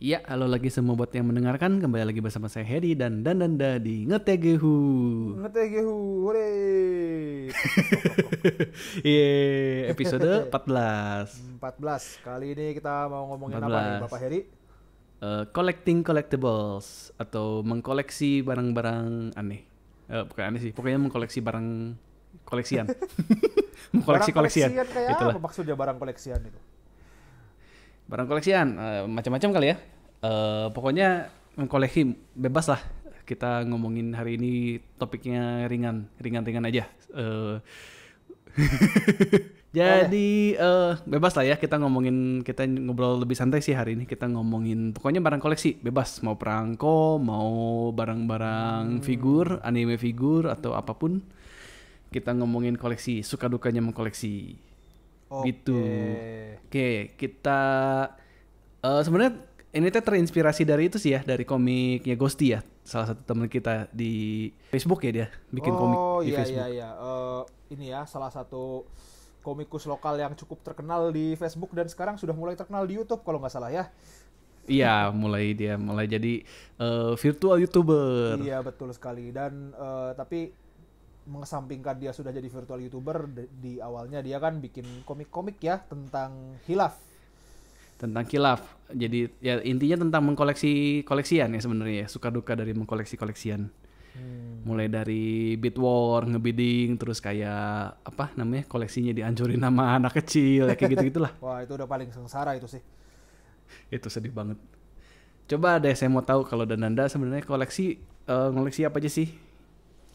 Iya, halo lagi semua buat yang mendengarkan. Kembali lagi bersama saya Hedi dan Danda di Ngetegehu. Ngetegehu, hore. Tok tok tok. Iya, episode 14. 14. Kali ini kita mau ngomongin apa nih, 14. Bapak Heri? Collecting collectibles atau mengkoleksi barang-barang aneh. Bukan aneh sih, pokoknya mengkoleksi barang koleksian. Barang Mengkoleksi koleksian. koleksian kayak Itulah. apa maksudnya barang koleksian itu? Barang koleksian macam-macam kali ya. Pokoknya mengkoleksi bebas lah. Kita ngomongin hari ini topiknya ringan-ringan aja. Jadi bebas lah ya, kita ngobrol lebih santai sih hari ini. Kita ngomongin pokoknya barang koleksi bebas, mau perangko, mau barang-barang figur, anime figur atau apapun. Kita ngomongin koleksi, suka dukanya mengkoleksi. Gitu. Oke. Oke, kita sebenarnya ini teh terinspirasi dari itu sih ya, dari komiknya Ghosty ya. Salah satu teman kita di Facebook ya, dia bikin komik di Iya Facebook. iya iya. Ini ya salah satu komikus lokal yang cukup terkenal di Facebook dan sekarang sudah mulai terkenal di YouTube kalau nggak salah ya. Iya, mulai jadi virtual YouTuber. Iya betul sekali dan tapi mengesampingkan dia sudah jadi virtual YouTuber di awalnya dia kan bikin komik-komik ya tentang hilaf. Tentang khilaf. Jadi ya intinya tentang mengkoleksi koleksian ya sebenarnya ya, suka duka dari mengkoleksi koleksian. Mulai dari bid war, ngebidding, terus kayak apa namanya, koleksinya dihancurin sama anak kecil ya, kayak gitu-gitulah. Wah itu udah paling sengsara itu sih. Itu sedih banget. Coba deh saya mau tahu kalau Dananda sebenarnya ngoleksi apa aja sih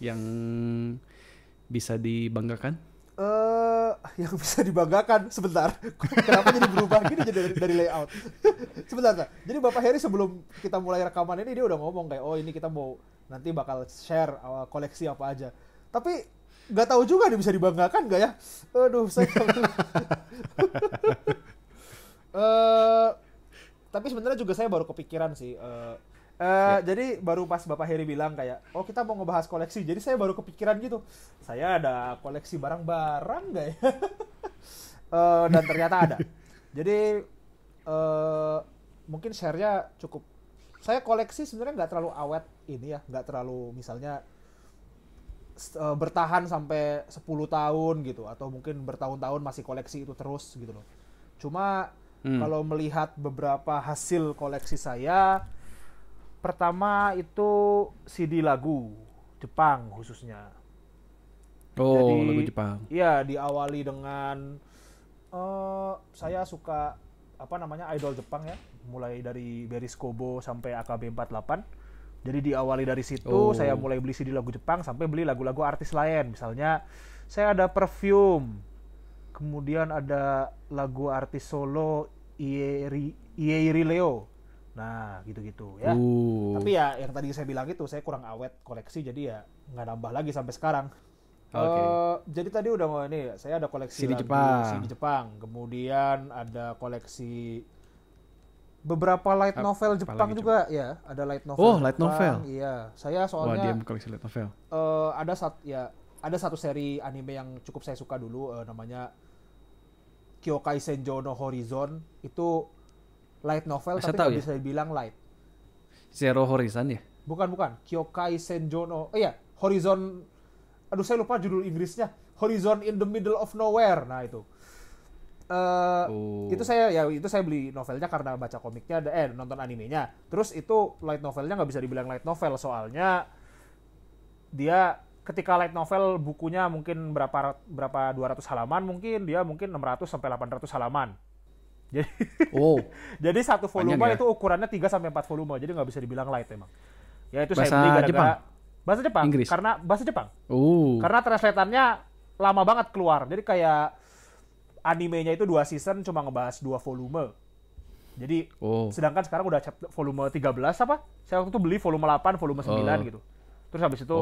yang bisa dibanggakan? Yang bisa dibanggakan sebentar. Kenapa jadi berubah gini jadi dari layout? Sebentar. Jadi Bapak Heri sebelum kita mulai rekaman ini dia udah ngomong kayak oh ini kita mau nanti bakal share koleksi apa aja. Tapi nggak tahu juga nih bisa dibanggakan nggak ya? Aduh saya. Eh, tapi sebenarnya juga saya baru kepikiran sih. Ya. Jadi baru pas Bapak Heri bilang kayak, oh kita mau ngebahas koleksi. Jadi saya baru kepikiran gitu. Saya ada koleksi barang-barang nggak ya? Dan ternyata ada. Jadi mungkin share-nya cukup. Saya koleksi sebenarnya nggak terlalu awet ini ya, nggak terlalu misalnya bertahan sampai 10 tahun gitu atau mungkin bertahun-tahun masih koleksi itu terus gitu loh. Cuma kalau melihat beberapa hasil koleksi saya, pertama itu CD lagu Jepang khususnya. Oh, Jadi, lagu Jepang. iya diawali dengan saya suka apa namanya idol Jepang ya, mulai dari Beris Kobo sampai AKB48. Jadi diawali dari situ, saya mulai beli CD lagu Jepang sampai beli lagu-lagu artis lain. Misalnya saya ada Perfume, kemudian ada lagu artis solo Ieiri Leo. Nah, gitu-gitu ya. Tapi ya yang tadi saya bilang itu, saya kurang awet koleksi, jadi ya nggak nambah lagi sampai sekarang. Oke. Jadi tadi udah mau ini, saya ada koleksi CD lagu Jepang. CD Jepang. Kemudian ada koleksi beberapa light novel Jepang lagi, juga ya. Ada light novel Oh, Jepang. light novel. Iya, saya Wah, dia soalnya koleksi light novel. ada satu seri anime yang cukup saya suka dulu, namanya Kyokai Senjo no Horizon. Itu light novel Saya tapi tahu nggak ya. bisa dibilang light. Zero Horizon ya. Bukan. Kyokai Senjo no... iya, Horizon... Aduh, saya lupa judul Inggrisnya. Horizon in the Middle of Nowhere. Nah, itu. Itu saya beli novelnya karena baca komiknya, nonton animenya. Terus itu light novelnya nggak bisa dibilang light novel, soalnya dia ketika light novel bukunya mungkin berapa 200 halaman, mungkin dia mungkin 600 sampai 800 halaman. Jadi jadi satu volume Panjang ya? itu ukurannya 3 sampai 4 volume. Jadi nggak bisa dibilang light emang. Ya itu saya Bahasa beli gara-gara Jepang? bahasa Jepang. Inggris? Karena bahasa Jepang. Karena Karena translatannya lama banget keluar. Jadi kayak animenya itu 2 season cuma ngebahas 2 volume. Jadi sedangkan sekarang udah volume 13 apa? Saya waktu itu beli volume 8, volume 9 gitu. Terus habis itu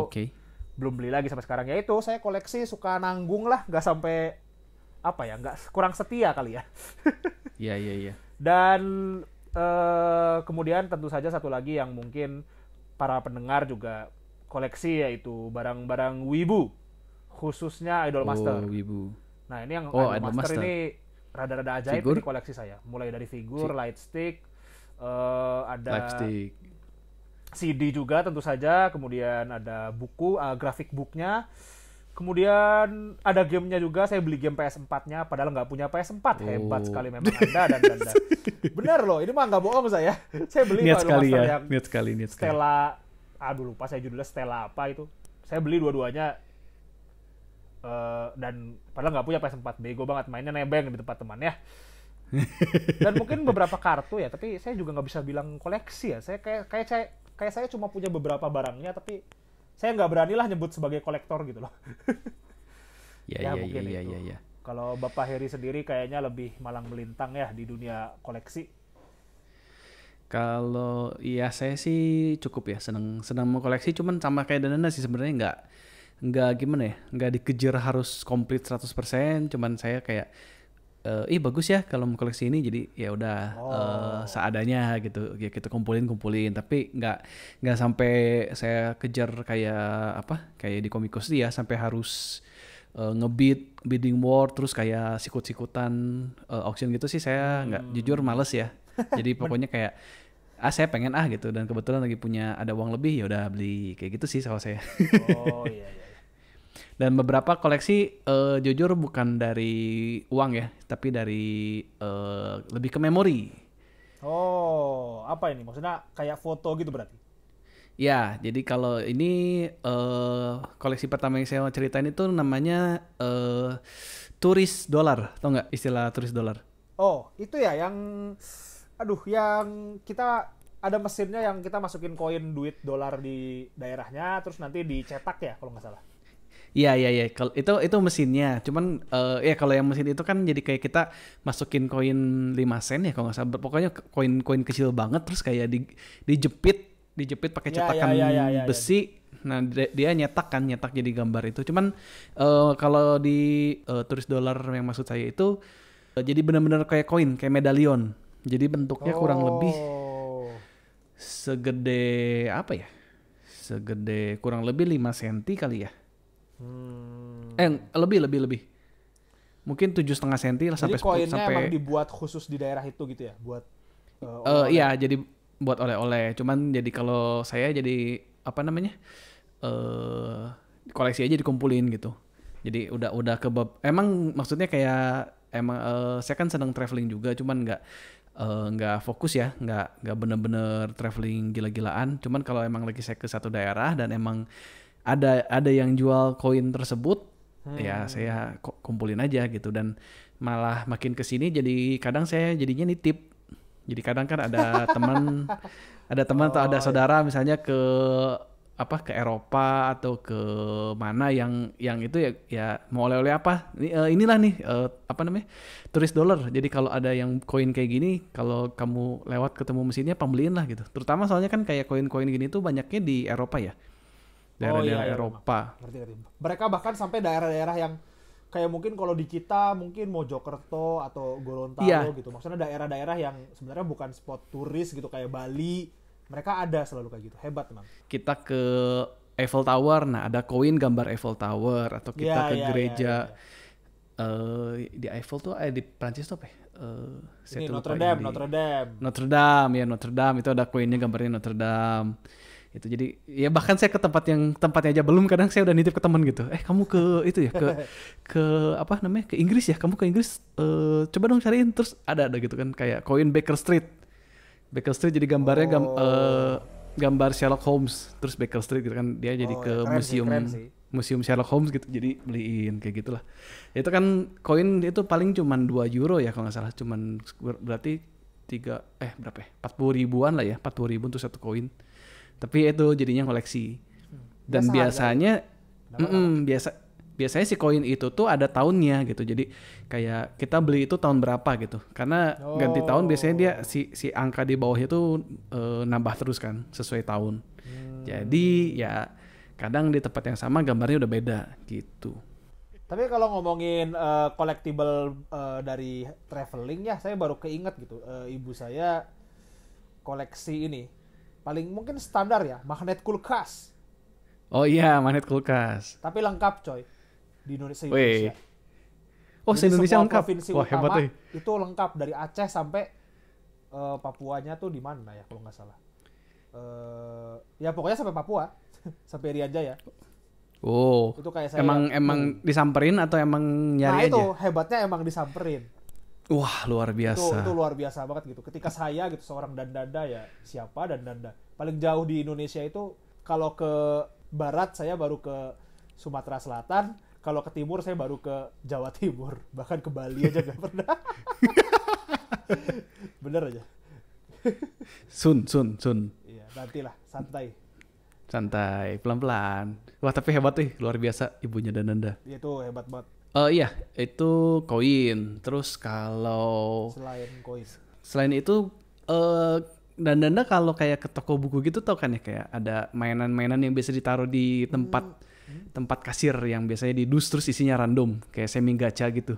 belum beli lagi sampai sekarang. Ya itu saya koleksi, suka nanggung lah, nggak sampai apa ya, nggak kurang setia kali ya. Iya. Dan kemudian tentu saja satu lagi yang mungkin para pendengar juga koleksi, yaitu barang-barang wibu, khususnya Idol Master. Wibu. Nah ini yang Idol Idol Master Master ini rada-rada ajaib di koleksi saya. Mulai dari figur, light stick, Ada Lightstick. CD juga tentu saja, kemudian ada buku, grafik booknya, kemudian ada gamenya juga. Saya beli game PS4-nya, padahal nggak punya PS4. Hebat sekali memang Anda dan Anda. Benar loh, ini mah nggak bohong saya. Saya beli Niat sekali Master ya, yang niat sekali. Stella, aduh lupa saya judulnya Stella apa itu. Saya beli dua-duanya, dan padahal nggak punya PS4. Bego banget, mainnya nebeng di tempat teman ya. Dan mungkin beberapa kartu ya, tapi saya juga nggak bisa bilang koleksi ya. Saya kayak saya cuma punya beberapa barangnya, tapi saya nggak beranilah nyebut sebagai kolektor gitu loh. Ya, Mungkin itu. ya. Kalau Bapak Heri sendiri kayaknya lebih malang melintang ya di dunia koleksi. Kalau iya saya sih cukup ya, senang mengkoleksi, cuman sama kayak Dananda sih sebenarnya nggak gimana ya, nggak dikejar harus komplit 100%, cuman saya kayak bagus ya kalau mau koleksi ini, jadi ya udah seadanya gitu ya, kita kumpulin tapi nggak sampai saya kejar kayak kayak di Komikos ya, sampai harus bidding war terus kayak sikut-sikutan auction gitu sih. Saya nggak, jujur males ya. Jadi pokoknya kayak saya pengen gitu, dan kebetulan lagi punya ada uang lebih, ya udah beli kayak gitu sih kalau saya. Oh iya. Dan beberapa koleksi jujur bukan dari uang ya, tapi dari lebih ke memori. Oh, apa ini? Maksudnya kayak foto gitu berarti? Ya, jadi kalau ini koleksi pertama yang saya mau ceritain itu namanya turis dolar. Tau nggak istilah turis dolar? Oh, itu ya yang yang kita ada mesinnya yang kita masukin koin duit dolar di daerahnya, terus nanti dicetak ya kalau nggak salah. Iya. Kalau itu mesinnya. Cuman ya kalau yang mesin itu kan jadi kayak kita masukin koin 5 sen ya kalau nggak salah. Pokoknya koin kecil banget, terus kayak dijepit pakai cetakan besi. Nah, dia nyetak jadi gambar itu. Cuman kalau di turis dolar yang maksud saya itu jadi benar-benar kayak koin, kayak medalion. Jadi bentuknya kurang lebih segede apa ya? Segede kurang lebih 5 cm kali ya. Lebih. Mungkin 7,5 cm lah sampai 10. Jadi koinnya emang dibuat khusus di daerah itu gitu ya, buat iya, jadi buat oleh-oleh. Cuman jadi kalau saya jadi koleksi aja dikumpulin gitu. Jadi udah emang maksudnya kayak emang saya kan sedang traveling juga, cuman nggak fokus ya, nggak bener-bener traveling gila-gilaan. Cuman kalau emang lagi saya ke satu daerah dan emang ada yang jual koin tersebut, ya saya kumpulin aja gitu. Dan malah makin kesini jadi kadang saya jadinya nitip. Jadi kadang kan ada teman atau ada saudara misalnya ke Eropa atau ke mana yang itu ya mau oleh-oleh apa, inilah nih turis dolar. Jadi kalau ada yang koin kayak gini, kalau kamu lewat ketemu mesinnya, pembeliin lah gitu. Terutama soalnya kan kayak koin-koin gini tuh banyaknya di Eropa ya, daerah-daerah Eropa. Ngerti. Mereka bahkan sampai daerah-daerah yang kayak mungkin kalau di kita mungkin Mojokerto atau Gorontalo gitu, maksudnya daerah-daerah yang sebenarnya bukan spot turis gitu kayak Bali, mereka ada selalu kayak gitu. Hebat memang. Kita ke Eiffel Tower, nah ada koin gambar Eiffel Tower. Atau kita ke gereja di Eiffel tuh di Prancis tuh apa ya? Ini Notre Dame. Notre Dame itu ada koinnya gambarnya Notre Dame. Itu jadi ya bahkan saya ke tempatnya aja belum, kadang saya udah nitip ke teman gitu. Kamu ke itu ya, ke ke Inggris ya, kamu ke Inggris, coba dong cariin. Terus ada gitu kan kayak koin Baker Street jadi gambarnya gambar Sherlock Holmes, terus Baker Street gitu kan, dia jadi ke museum Sherlock Holmes gitu, jadi beliin kayak gitulah. Itu kan koin itu paling cuman 2 euro ya kalau nggak salah, cuman berarti 40 ribuan lah ya, 40 ribu untuk satu koin. Tapi itu jadinya koleksi. Dan biasanya biasanya si koin itu tuh ada tahunnya gitu. Jadi kayak kita beli itu tahun berapa gitu. Karena ganti tahun biasanya dia si angka di bawahnya tuh nambah terus kan sesuai tahun. Jadi ya kadang di tempat yang sama gambarnya udah beda gitu. Tapi kalau ngomongin collectible dari traveling ya, saya baru keinget gitu. Ibu saya koleksi ini. Paling mungkin standar ya, magnet kulkas. Oh iya, magnet kulkas. Tapi lengkap coy. Di Indonesia. Oh, se-Indonesia lengkap. Provinsi wah, utama hebat itu lengkap dari Aceh sampai Papuanya tuh di mana ya kalau nggak salah. Ya pokoknya sampai Papua, sampai Irian Jaya. Oh, Itu kayak saya emang disamperin atau emang nah nyari itu aja? hebatnya emang disamperin. Wah, luar Itu biasa. luar biasa banget gitu. Ketika saya gitu seorang dandanda ya siapa dandanda. Paling jauh di Indonesia itu kalau ke barat saya baru ke Sumatera Selatan, kalau ke timur saya baru ke Jawa Timur, bahkan ke Bali aja gak pernah. Bener aja. Sun. Iya, nantilah santai. Santai, pelan-pelan. Wah, tapi hebat tuh, luar biasa ibunya Dananda. Itu hebat banget Iya, itu koin. Terus kalau selain koin. selain itu Dananda kalau kayak ke toko buku gitu tau kan ya kayak ada mainan-mainan yang biasa ditaruh di tempat kasir yang biasanya di dus terus isinya random kayak semi gacha gitu.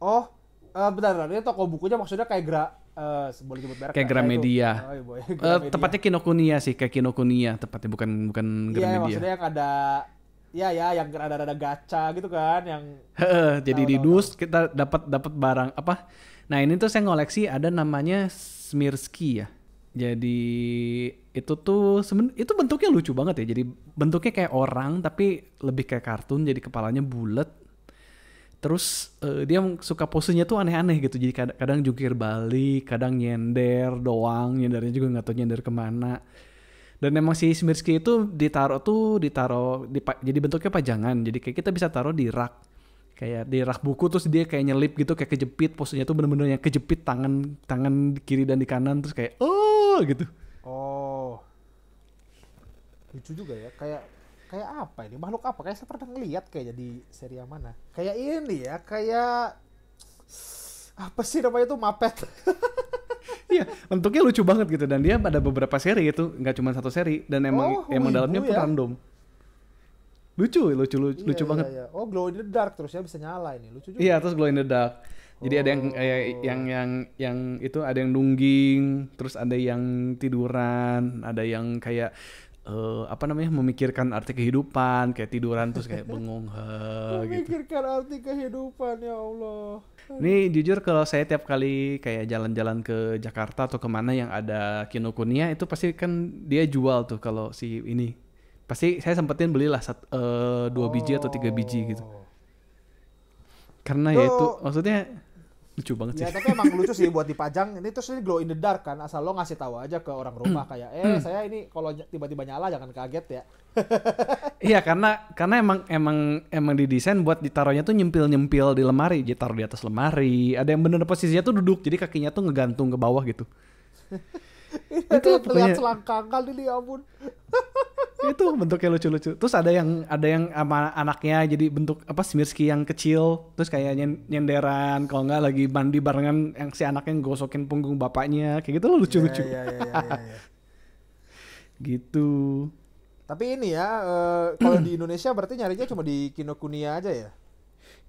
Oh, bentar, ini toko bukunya maksudnya kayak boleh sebut merek Kayak nggak? Ya, itu. Gramedia. Oh, iya, boleh. Gramedia. Tepatnya Kinokuniya sih, kayak Kinokuniya tepatnya bukan Iya, Gramedia. maksudnya yang ada yang ada gacha gitu kan, yang Jadi tahu, di tahu, dus kita dapat barang apa? Nah, ini tuh saya ngoleksi ada namanya Smirsky ya. Jadi itu tuh itu bentuknya lucu banget ya. Jadi bentuknya kayak orang tapi lebih kayak kartun. Jadi kepalanya bulat. Terus dia suka posenya tuh aneh-aneh gitu. Jadi kadang jungkir balik, kadang nyender doang. Nyendernya juga nggak tahu nyender kemana. Dan emang si Smirsky itu ditaruh jadi bentuknya pajangan. Jadi kayak kita bisa taruh di rak. Kayak di rak buku terus dia kayak nyelip gitu kayak kejepit. Posenya tuh bener-bener yang kejepit tangan di kiri dan di kanan terus kayak gitu. oh lucu juga ya, kayak apa ini, makhluk apa, kayak saya pernah ngeliat kayaknya di seri yang mana, kayak ini ya, kayak apa sih namanya tuh, Muppet. Iya, bentuknya lucu banget gitu dan dia ada beberapa seri itu, nggak cuma satu seri dan emang wibu dalamnya pun ya? random. Lucu Iya, banget. iya. Oh, glow in the dark terus ya, bisa nyala ini, lucu juga. Iya, terus glow in the dark. Jadi ada yang itu ada yang nungging, terus ada yang tiduran, ada yang kayak apa namanya memikirkan arti kehidupan, kayak tiduran terus kayak bengong gitu. Memikirkan arti kehidupan, ya Allah. Ini jujur kalau saya tiap kali kayak jalan-jalan ke Jakarta atau kemana yang ada Kinokuniya itu pasti kan dia jual tuh kalau si ini. Pasti saya sempetin belilah 2 biji atau 3 biji gitu. Karena ya itu maksudnya lucu banget sih. Ya tapi emang lucu sih buat dipajang. Ini terus ini glow in the dark kan, asal lo ngasih tahu aja ke orang rumah kayak saya ini kalau tiba-tiba nyala jangan kaget ya. Iya karena emang didesain buat ditaruhnya tuh nyempil di lemari, jadi taruh di atas lemari. Ada yang bener posisinya tuh duduk, jadi kakinya tuh ngegantung ke bawah gitu. Itu terlihat selangkangan ini, ya ampun. Itu bentuknya lucu-lucu. Terus ada yang sama anaknya jadi bentuk apa Smirsky yang kecil, terus kayak nyenderan, kalau nggak lagi mandi barengan yang si anaknya gosokin punggung bapaknya, kayak gitu loh lucu-lucu. Iya. Gitu. Tapi ini ya, kalau di Indonesia berarti nyarinya cuma di Kinokuniya aja ya?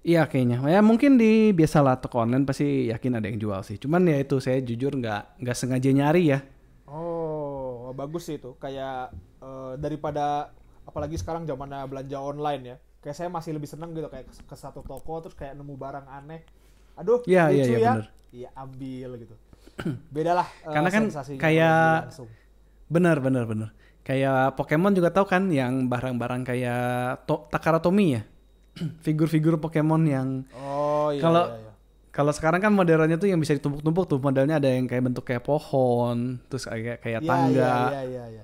Iya kayaknya. Ya mungkin di biasalah toko online pasti yakin ada yang jual sih. Cuman ya itu saya jujur nggak sengaja nyari ya. Oh, bagus sih itu. Kayak daripada apalagi sekarang zamannya belanja online ya. Kayak saya masih lebih seneng gitu kayak ke satu toko terus kayak nemu barang aneh. Aduh, Iya, lucu iya, ya. bener. Iya, ambil gitu. Beda lah Karena kan sensasinya kayak kalau beli langsung. bener. Kayak Pokemon juga tahu kan yang barang-barang kayak Takara Tomy ya. Figur-figur Pokemon yang Oh iya. kalau sekarang kan modelnya tuh yang bisa ditumpuk-tumpuk tuh, modelnya ada yang kayak bentuk kayak pohon, terus kayak tangga. Iya.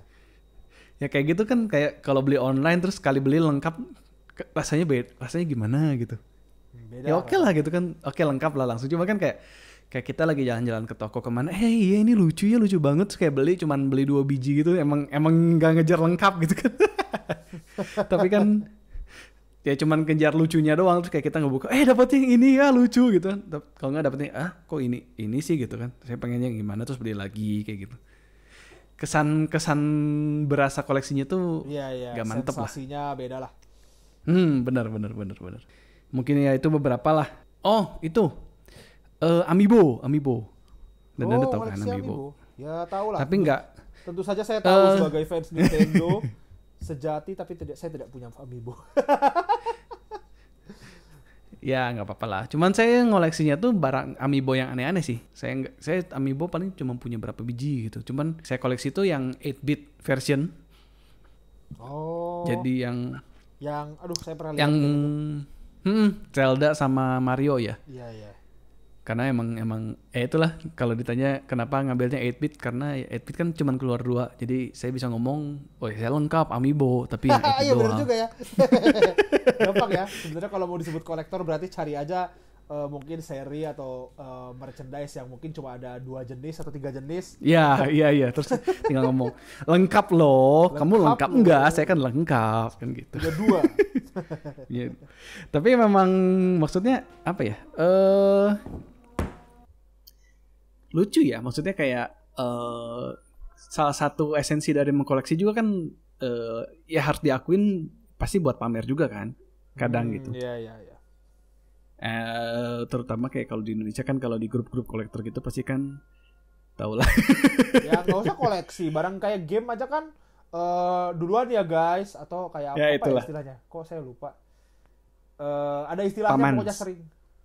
Ya kayak gitu kan kayak kalau beli online terus sekali beli lengkap rasanya gimana gitu. Beda. Ya oke lah gitu kan. Oke lengkap lah langsung. Cuma kan kayak kita lagi jalan-jalan ke toko kemana, iya ini lucu banget, terus kayak cuman beli 2 biji gitu, emang nggak ngejar lengkap gitu kan. Tapi kan ya cuman kejar lucunya doang, terus kayak kita ngebuka, dapet yang ini ya lucu gitu kan. Kalau nggak dapetnya, kok ini sih gitu kan. Saya pengennya gimana terus beli lagi kayak gitu. Kesan berasa koleksinya tuh gak mantep lah. Sensasinya beda lah. Benar. Mungkin ya itu beberapa lah. Oh itu Amiibo. Dan Anda tahu kan Amiibo? Ya tahu lah. Tapi enggak. Tentu saja saya tahu sebagai fans Nintendo sejati, tapi saya tidak punya Amiibo. Ya nggak apa-apa lah. Cuman saya ngoleksinya tuh barang amiibo yang aneh-aneh sih. Saya amiibo paling cuma punya berapa biji gitu. Cuman saya koleksi tuh yang 8-bit version. Oh, Jadi yang aduh saya pernah lihat yang kayak gitu. Zelda sama Mario ya. Iya, iya. Karena emang itulah kalau ditanya kenapa ngambilnya 8-bit karena 8-bit kan cuma keluar 2. Jadi saya bisa ngomong, "Oh, saya lengkap amiibo, tapi yang 8-bit Iya benar doang." juga ya. Gampang ya. Sebenarnya kalau mau disebut kolektor berarti cari aja mungkin seri atau merchandise yang mungkin cuma ada 2 jenis atau 3 jenis. Iya. Terus tinggal ngomong, "Lengkap loh. Kamu Lengkap lengkap loh. enggak? Saya kan lengkap." Kan gitu. Punya 2. Iya. Tapi memang maksudnya apa ya? Lucu ya. Maksudnya kayak salah satu esensi dari mengkoleksi juga kan ya harus diakuin pasti buat pamer juga kan. Kadang gitu. Iya. Terutama kayak kalau di Indonesia kan kalau di grup-grup kolektor gitu pasti kan tau lah. Ya nggak usah koleksi, barang kayak game aja kan duluan ya guys, atau kayak Ya, apa ya itulah. istilahnya? Kok saya lupa. Ada istilahnya Pamans. pokoknya sering.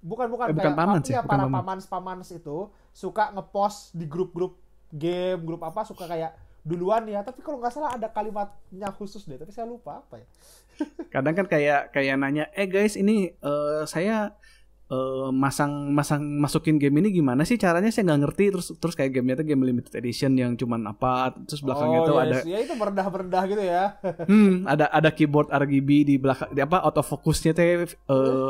Bukan Bukan kayak pamans ya, ya bukan para pamans. pamans itu suka ngepost di grup-grup game, grup apa suka kayak duluan ya, tapi kalau nggak salah ada kalimatnya khusus deh, tapi saya lupa apa ya. Kadang kan kayak nanya, guys ini saya masukin game ini gimana sih caranya, saya nggak ngerti, terus kayak gamenya tuh game limited edition yang cuman apa, terus belakangnya tuh ada ya itu merendah gitu ya. ada keyboard RGB di belakang, di apa autofocusnya teh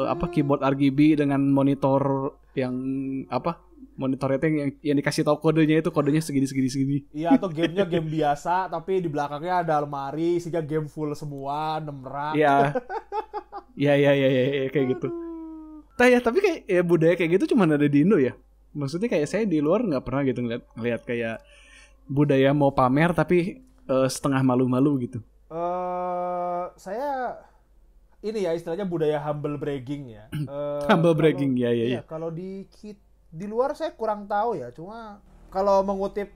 apa keyboard RGB dengan monitor yang apa monitornya teh yang dikasih tahu kodenya segini. Iya, atau gamenya game biasa tapi di belakangnya ada lemari isinya game full semua, 6 rak. Iya. Iya kayak gitu. Nah ya, tapi kayak ya budaya kayak gitu cuma ada di Indo ya. Maksudnya kayak saya di luar nggak pernah gitu ngeliat kayak budaya mau pamer tapi setengah malu-malu gitu. Saya ini ya istilahnya budaya humble bragging ya. Humble bragging, ya. Iya, kalau di luar saya kurang tahu ya. Cuma kalau mengutip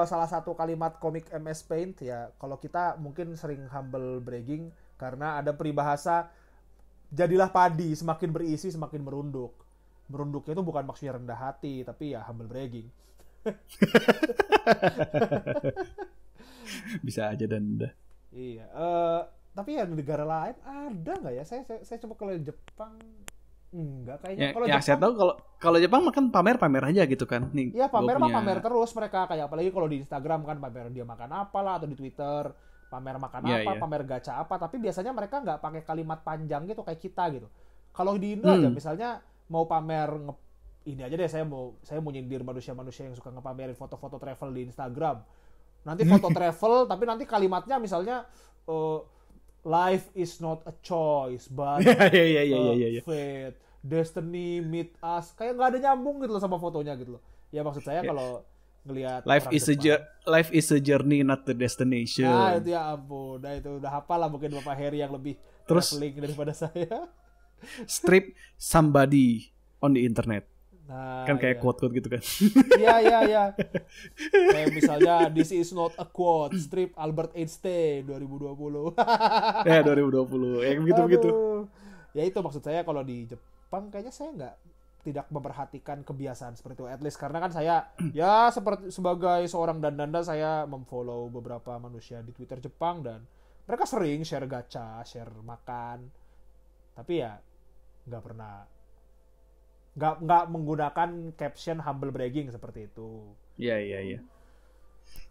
salah satu kalimat komik MS Paint ya, kalau kita mungkin sering humble bragging karena ada peribahasa jadilah padi, semakin berisi semakin merunduk. Merunduknya itu bukan maksudnya rendah hati, tapi ya humble bragging. Bisa aja dan udah. Iya. Tapi ya di negara lain ada nggak ya? Saya coba kalau di Jepang enggak kayaknya. Kalau Ya saya tahu kalau Jepang makan pamer aja gitu kan. Nih, iya, pamer gua mah punya- pamer terus mereka, kayak apalagi kalau di Instagram kan pamer dia makan apa lah, atau di Twitter pamer makan Iya, apa, iya. pamer gacha apa, tapi biasanya mereka nggak pakai kalimat panjang gitu kayak kita gitu. Kalau di Indo aja misalnya mau pamer ini aja deh, saya mau nyindir manusia-manusia yang suka ngepamerin foto-foto travel di Instagram. Nanti foto travel tapi nanti kalimatnya misalnya life is not a choice but Iya. fate, destiny meet us, kayak nggak ada nyambung gitu loh sama fotonya gitu loh. Ya maksud saya kalau ngelihat Life is a journey not the destination. nah itu ya ampun, nah itu udah hafal lah mungkin Bapak Heri yang lebih Terus- traveling daripada saya. Strip somebody on the internet. Nah, Kan kayak iya. quote-quote gitu kan. Iya. Kayak misalnya this is not a quote, strip Albert Einstein 2020. Ya 2020. Ya begitu-begitu. Aduh. Ya itu maksud saya, kalau di Jepang kayaknya saya tidak memperhatikan kebiasaan seperti itu. At least karena kan saya ya sebagai seorang dandanda saya memfollow beberapa manusia di Twitter Jepang dan mereka sering share gacha, share makan. Tapi ya nggak menggunakan caption humble bragging seperti itu. Iya.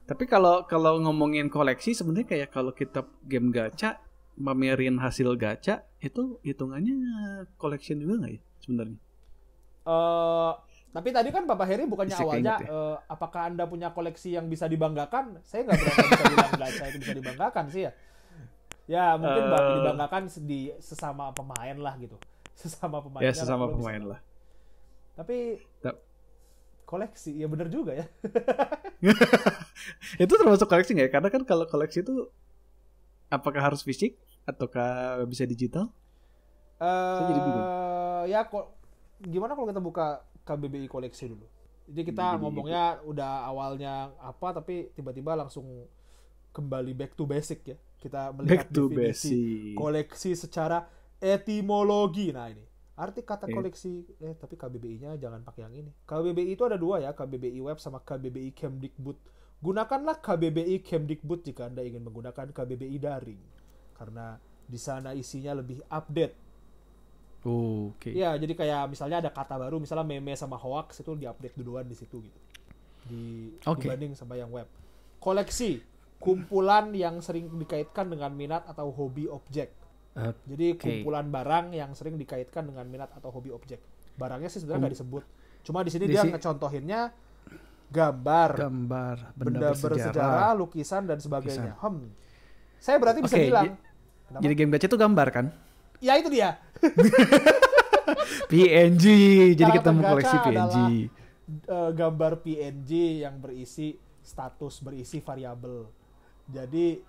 Tapi kalau ngomongin koleksi sebenarnya kayak kalau kita game gacha pamerin hasil gacha itu hitungannya collection juga nggak ya sebenarnya? Tapi tadi kan Bapak Heri bukannya Bisa awalnya keinget apakah Anda punya koleksi yang bisa dibanggakan? Saya nggak berani bisa bilang gacha itu bisa dibanggakan sih ya. Ya mungkin dibanggakan di sesama pemain lah gitu. Sesama pemain. Ya sesama pemain lah. Tapi koleksi ya bener juga ya. Itu termasuk koleksi nggak ya? Karena kan kalau koleksi itu apakah harus fisik ataukah bisa digital? Saya jadi bingung. Ya kok gimana kalau kita buka KBBI koleksi dulu. Jadi kita ngomongnya udah awalnya apa tapi tiba-tiba langsung kembali back to basic ya. Kita melihat Back to definisi basic. koleksi secara etimologi. Nah ini Arti kata Iya. koleksi, tapi KBBI-nya jangan pakai yang ini. KBBI itu ada dua ya, KBBI Web sama KBBI Kemdikbud. Gunakanlah KBBI Kemdikbud jika Anda ingin menggunakan KBBI daring. Karena di sana isinya lebih update. Oke. Ya, jadi kayak misalnya ada kata baru, misalnya meme sama hoax itu diupdate duluan di situ gitu. Oke. Dibanding sama yang web. Koleksi, kumpulan yang sering dikaitkan dengan minat atau hobi objek. Jadi kumpulan barang yang sering dikaitkan dengan minat atau hobi objek. Barangnya sih sebenarnya nggak disebut. Cuma di sini dia ngecontohinnya gambar, benda bersejarah, lukisan dan sebagainya. Saya berarti bisa bilang. Jadi game gacha itu gambar kan? Ya itu dia. PNG. Jadi kita mau koleksi PNG. Gambar PNG yang berisi status, berisi variabel. Jadi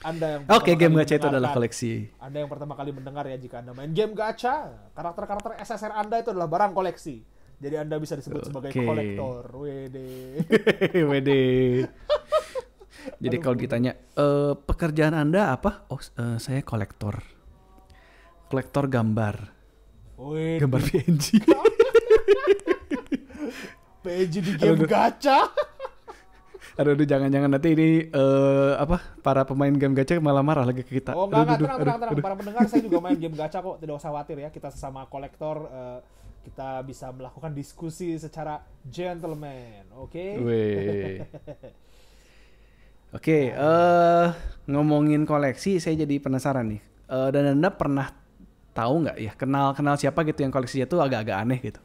Anda yang game gacha itu adalah koleksi. Anda yang pertama kali mendengar ya, jika Anda main game gacha, karakter-karakter SSR Anda itu adalah barang koleksi. Jadi Anda bisa disebut sebagai kolektor. Wede. Jadi kalau ditanya, pekerjaan Anda apa? Saya kolektor. Kolektor gambar. Gambar PNG. PNG di game gacha. Aduh, jangan-jangan nanti ini para pemain game gacha malah marah lagi ke kita. Tenang. Para pendengar, saya juga main game gacha kok, tidak usah khawatir ya. Kita sesama kolektor, kita bisa melakukan diskusi secara gentleman, oke? Oke, ngomongin koleksi, saya jadi penasaran nih. Dan Anda pernah tahu nggak ya, kenal siapa gitu yang koleksinya tuh agak-agak aneh gitu?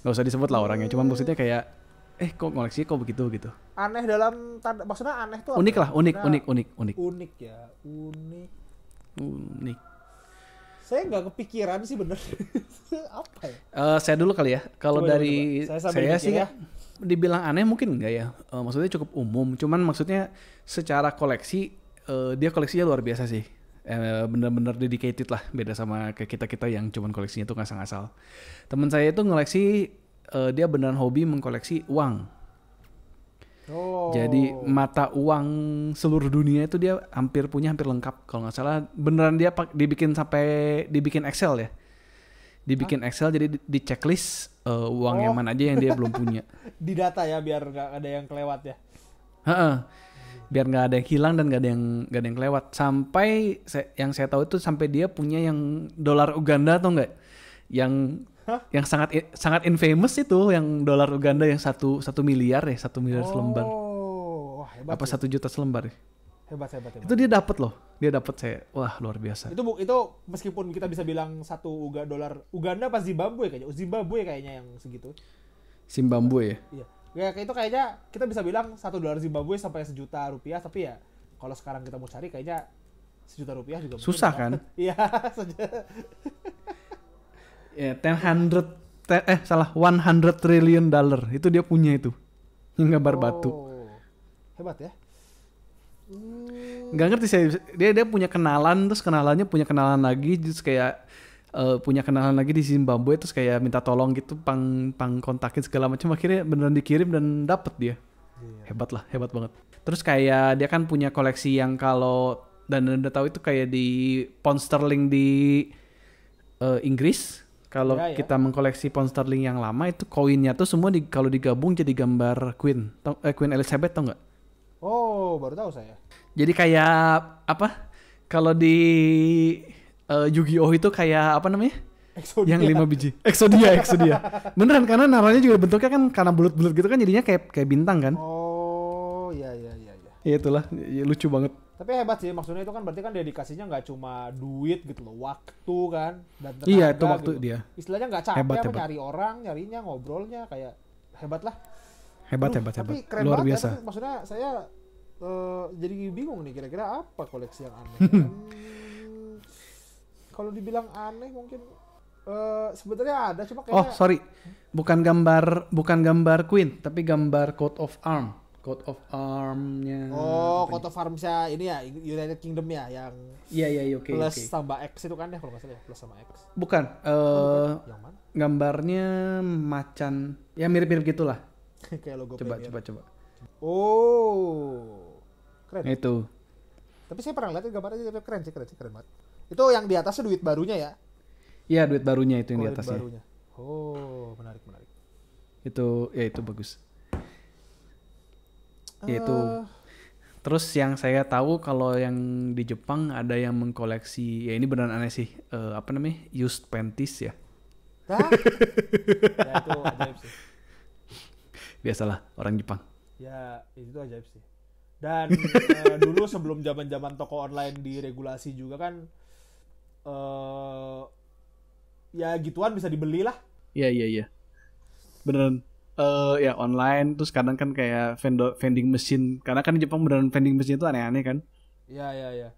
Gak usah disebut lah orangnya, cuman maksudnya kayak kok koleksi kok begitu gitu. Aneh dalam tanda, maksudnya aneh tuh unik lah, unik. Unik ya, unik. Saya nggak kepikiran sih bener. Apa ya? Saya dulu kali ya. Kalau dari saya sih ya. Dibilang aneh mungkin enggak ya. Maksudnya cukup umum. Cuman maksudnya secara koleksi dia koleksinya luar biasa sih. Bener-bener dedicated lah. Beda sama kayak kita yang cuman koleksinya tuh ngasal-ngasal. Temen saya itu ngoleksi, dia beneran hobi mengkoleksi uang. Jadi mata uang seluruh dunia itu dia hampir lengkap. Kalau nggak salah beneran dia dibikin Excel ya. Dibikin Excel jadi di checklist uang yang mana aja yang dia belum punya. Di data ya biar nggak ada yang kelewat ya. Biar nggak ada yang hilang dan nggak ada yang kelewat. Sampai yang saya tahu itu sampai dia punya yang dolar Uganda atau enggak? Yang sangat infamous itu yang dolar Uganda yang 1 miliar ya, 1 miliar selembar. Wah, hebat. Apa 1 juta selembar ya? Hebat. Itu dia dapat loh. Dia dapat, saya wah luar biasa. Itu meskipun kita bisa bilang 1 dolar Uganda pas Zimbabwe kayaknya yang segitu. Zimbabwe ya? Iya. Ya itu kayaknya kita bisa bilang 1 dolar Zimbabwe sampai 1 juta rupiah, tapi ya kalau sekarang kita mau cari kayaknya 1 juta rupiah juga susah kan? Iya. Ya, 100 trillion dollar itu dia punya itu. Yang gambar batu. Hebat ya. Gak ngerti saya, dia punya kenalan, terus kenalannya punya kenalan lagi, terus kayak punya kenalan lagi di Zimbabwe, terus kayak minta tolong gitu, pang kontakin segala macam, akhirnya beneran dikirim dan dapet dia. Hebat banget. Terus kayak dia kan punya koleksi yang kalau dan Anda tahu itu kayak di pound sterling di Inggris. Kalau kita mengkoleksi pound sterling yang lama itu koinnya tuh semua kalau digabung jadi gambar Queen Elizabeth, tau nggak? Oh, baru tahu saya. Jadi kayak apa? Kalau di Yu-Gi-Oh itu kayak apa namanya? Exodia. Yang 5 biji. Exodia. Beneran, karena naranya juga bentuknya kan karena bulat-bulat gitu kan, jadinya kayak bintang kan? Oh, iya. Ya itulah, lucu banget. Tapi hebat sih, maksudnya itu kan berarti kan dedikasinya nggak cuma duit gitu loh, waktu kan, dan tenaga. Iya, itu waktu gitu. Dia. Istilahnya nggak capek hebat. Nyari orang, nyarinya, ngobrolnya, kayak hebat lah. Hebat. Tapi keren luar banget biasa. Ya, maksudnya saya jadi bingung nih, kira-kira apa koleksi yang aneh. Kalau dibilang aneh mungkin sebenarnya ada, cuma kayaknya... Oh, sorry. Bukan gambar Queen, tapi gambar coat of arm-nya. Oh, coat of arms-nya ini ya, United Kingdom ya, yang Iya, oke. plus tambah X itu kan ya, kalau nggak salah ya, plus sama X. Bukan. Yang mana? Gambarnya macan, ya mirip-mirip gitulah. Kayak logo Coba. Oh, keren. Itu. Tapi saya pernah lihat gambarnya, keren banget. Itu yang di atasnya duit barunya ya. Iya, duit barunya itu yang di Duit atasnya. barunya. Oh, menarik menarik. Itu bagus. Ya itu. Eh, Terus yang saya tahu kalau yang di Jepang ada yang mengkoleksi, ya ini beneran aneh sih, apa namanya, used panties ya. Hah? Ya itu ajaib sih. Biasalah orang Jepang. Ya itu ajaib sih. Dan dulu sebelum zaman-zaman toko online diregulasi juga kan, eh ya gituan bisa dibeli lah. Iya iya iya. Beneran. Ya online, terus kadang kan kayak vending machine, karena kan di Jepang beneran vending machine itu aneh-aneh kan. Ya ya ya.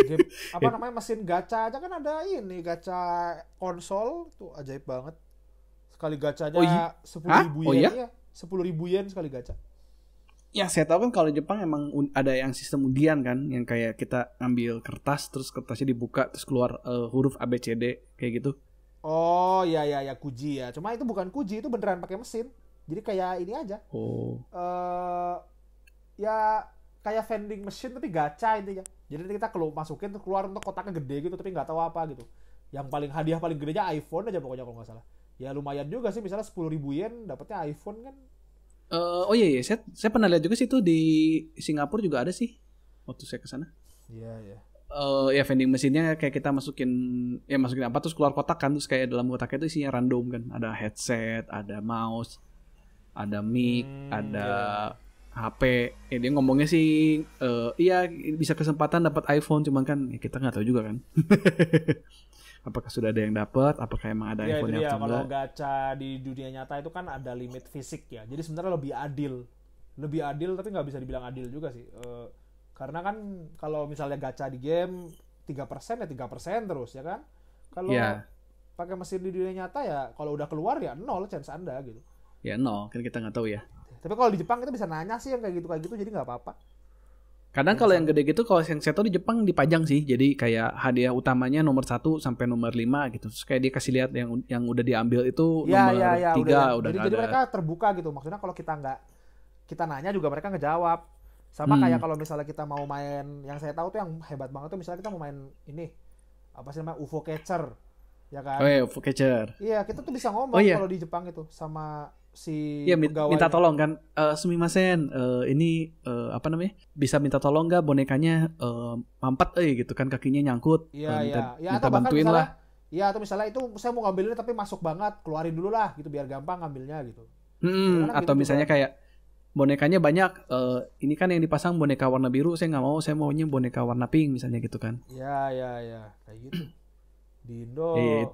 Game apa namanya, mesin gacha aja kan ada ini, gacha konsol tuh ajaib banget. Sekali Oh iya? gacanya 10.000 Oh yen iya? ya. 10.000 yen sekali gacha. Ya saya tahu kan kalau di Jepang emang ada yang sistem undian kan, yang kayak kita ngambil kertas, terus kertasnya dibuka, terus keluar huruf A B C D kayak gitu. Oh ya ya ya, Kuji ya. Cuma itu bukan Kuji, itu beneran pakai mesin. Jadi kayak ini aja. Oh. eh Ya kayak vending machine tapi gacha intinya. Jadi nanti kita masukin tuh keluar untuk kotaknya gede gitu tapi nggak tahu apa gitu. Yang paling hadiah paling gedenya iPhone aja pokoknya kalau nggak salah. Ya lumayan juga sih, misalnya 10.000 yen dapatnya iPhone kan. Oh iya iya, saya pernah lihat juga sih itu di Singapura juga ada sih waktu saya ke sana. Iya iya. Ya vending mesinnya kayak kita masukin apa terus keluar kotak kan, terus kayak dalam kotaknya itu isinya random kan, ada headset, ada mouse, ada mic, ada HP. Dia ngomongnya sih iya bisa kesempatan dapat iPhone, cuman kan ya kita nggak tahu juga kan. Apakah sudah ada yang dapat, apakah emang ada Ya itu iPhone-nya dia, atau kalau enggak. gacha di dunia nyata itu kan ada limit fisik ya. Jadi sebenarnya lebih adil. Lebih adil tapi nggak bisa dibilang adil juga sih. Karena kan kalau misalnya gacha di game 3% ya 3% terus ya kan. Kalau Ya, pakai mesin di dunia nyata ya kalau udah keluar ya nol chance Anda gitu. ya no, kan kita nggak tahu ya. Tapi kalau di Jepang kita bisa nanya sih yang kayak gitu jadi nggak apa-apa. Kadang kalau yang gede gitu, kalau yang saya tahu di Jepang dipajang sih. Jadi kayak hadiah utamanya nomor 1 sampai nomor 5 gitu. Terus kayak dia kasih lihat yang udah diambil itu Ya nomor ya ya 3 udah jadi nggak ada. mereka terbuka gitu. Maksudnya kalau kita nanya juga mereka ngejawab. Sama kayak kalau misalnya kita mau main, yang saya tahu tuh yang hebat banget tuh misalnya kita mau main ini apa sih namanya, UFO catcher ya kan. Oh iya, UFO catcher. Iya, kita tuh bisa ngomong Oh iya. kalau di Jepang itu sama si Iya, pegawainya. minta tolong kan. Sumimasen, ini apa namanya? Bisa minta tolong nggak bonekanya mampet gitu kan, kakinya nyangkut. Iya iya. Ya Minta atau bahkan bantuin misalnya, lah. ya atau misalnya itu saya mau ngambilnya tapi masuk banget, keluarin dulu lah gitu biar gampang ngambilnya gitu. Kadang-kadang Atau gitu misalnya juga. kayak bonekanya banyak, ini kan yang dipasang boneka warna biru, saya nggak mau, saya maunya boneka warna pink misalnya gitu kan. Ya ya ya, kayak gitu. Di Indo Iya.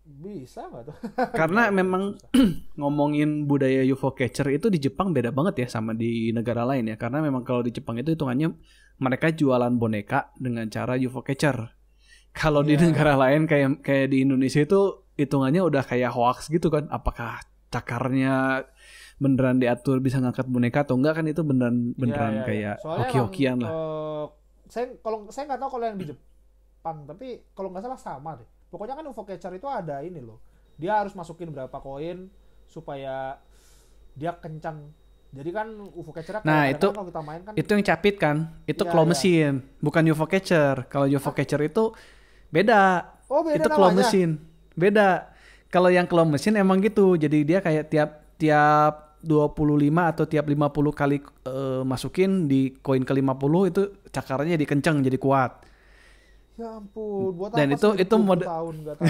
bisa nggak tuh? Karena memang ngomongin budaya UFO catcher itu di Jepang beda banget ya sama di negara lain ya. Karena memang kalau di Jepang itu hitungannya mereka jualan boneka dengan cara UFO catcher. Kalau di Iya. negara lain kayak di Indonesia itu hitungannya udah kayak hoax gitu kan. Apakah cakarnya beneran diatur bisa ngangkat boneka atau enggak, kan itu beneran Iya, iya, iya. kayak Soalnya hoki-hokian emang, lah. saya nggak tahu kalau yang di Jepang, tapi kalau nggak salah sama deh. Pokoknya kan UFO catcher itu ada ini loh. Dia harus masukin berapa koin supaya dia kencang. Jadi kan UFO catcher Nah, kadang-kadang kalau kita main kan Itu yang capit kan, itu Iya, claw iya. mesin, bukan UFO catcher. Kalau UFO catcher itu beda. Oh, beda Itu claw namanya. mesin. Beda. Kalau yang claw mesin emang gitu. Jadi dia kayak tiap 25 atau tiap 50 kali masukin di koin ke-50 itu cakarnya jadi kenceng, jadi kuat. ya ampun, buat Dan apa sih itu hidup 20 mode tahun nggak tahu.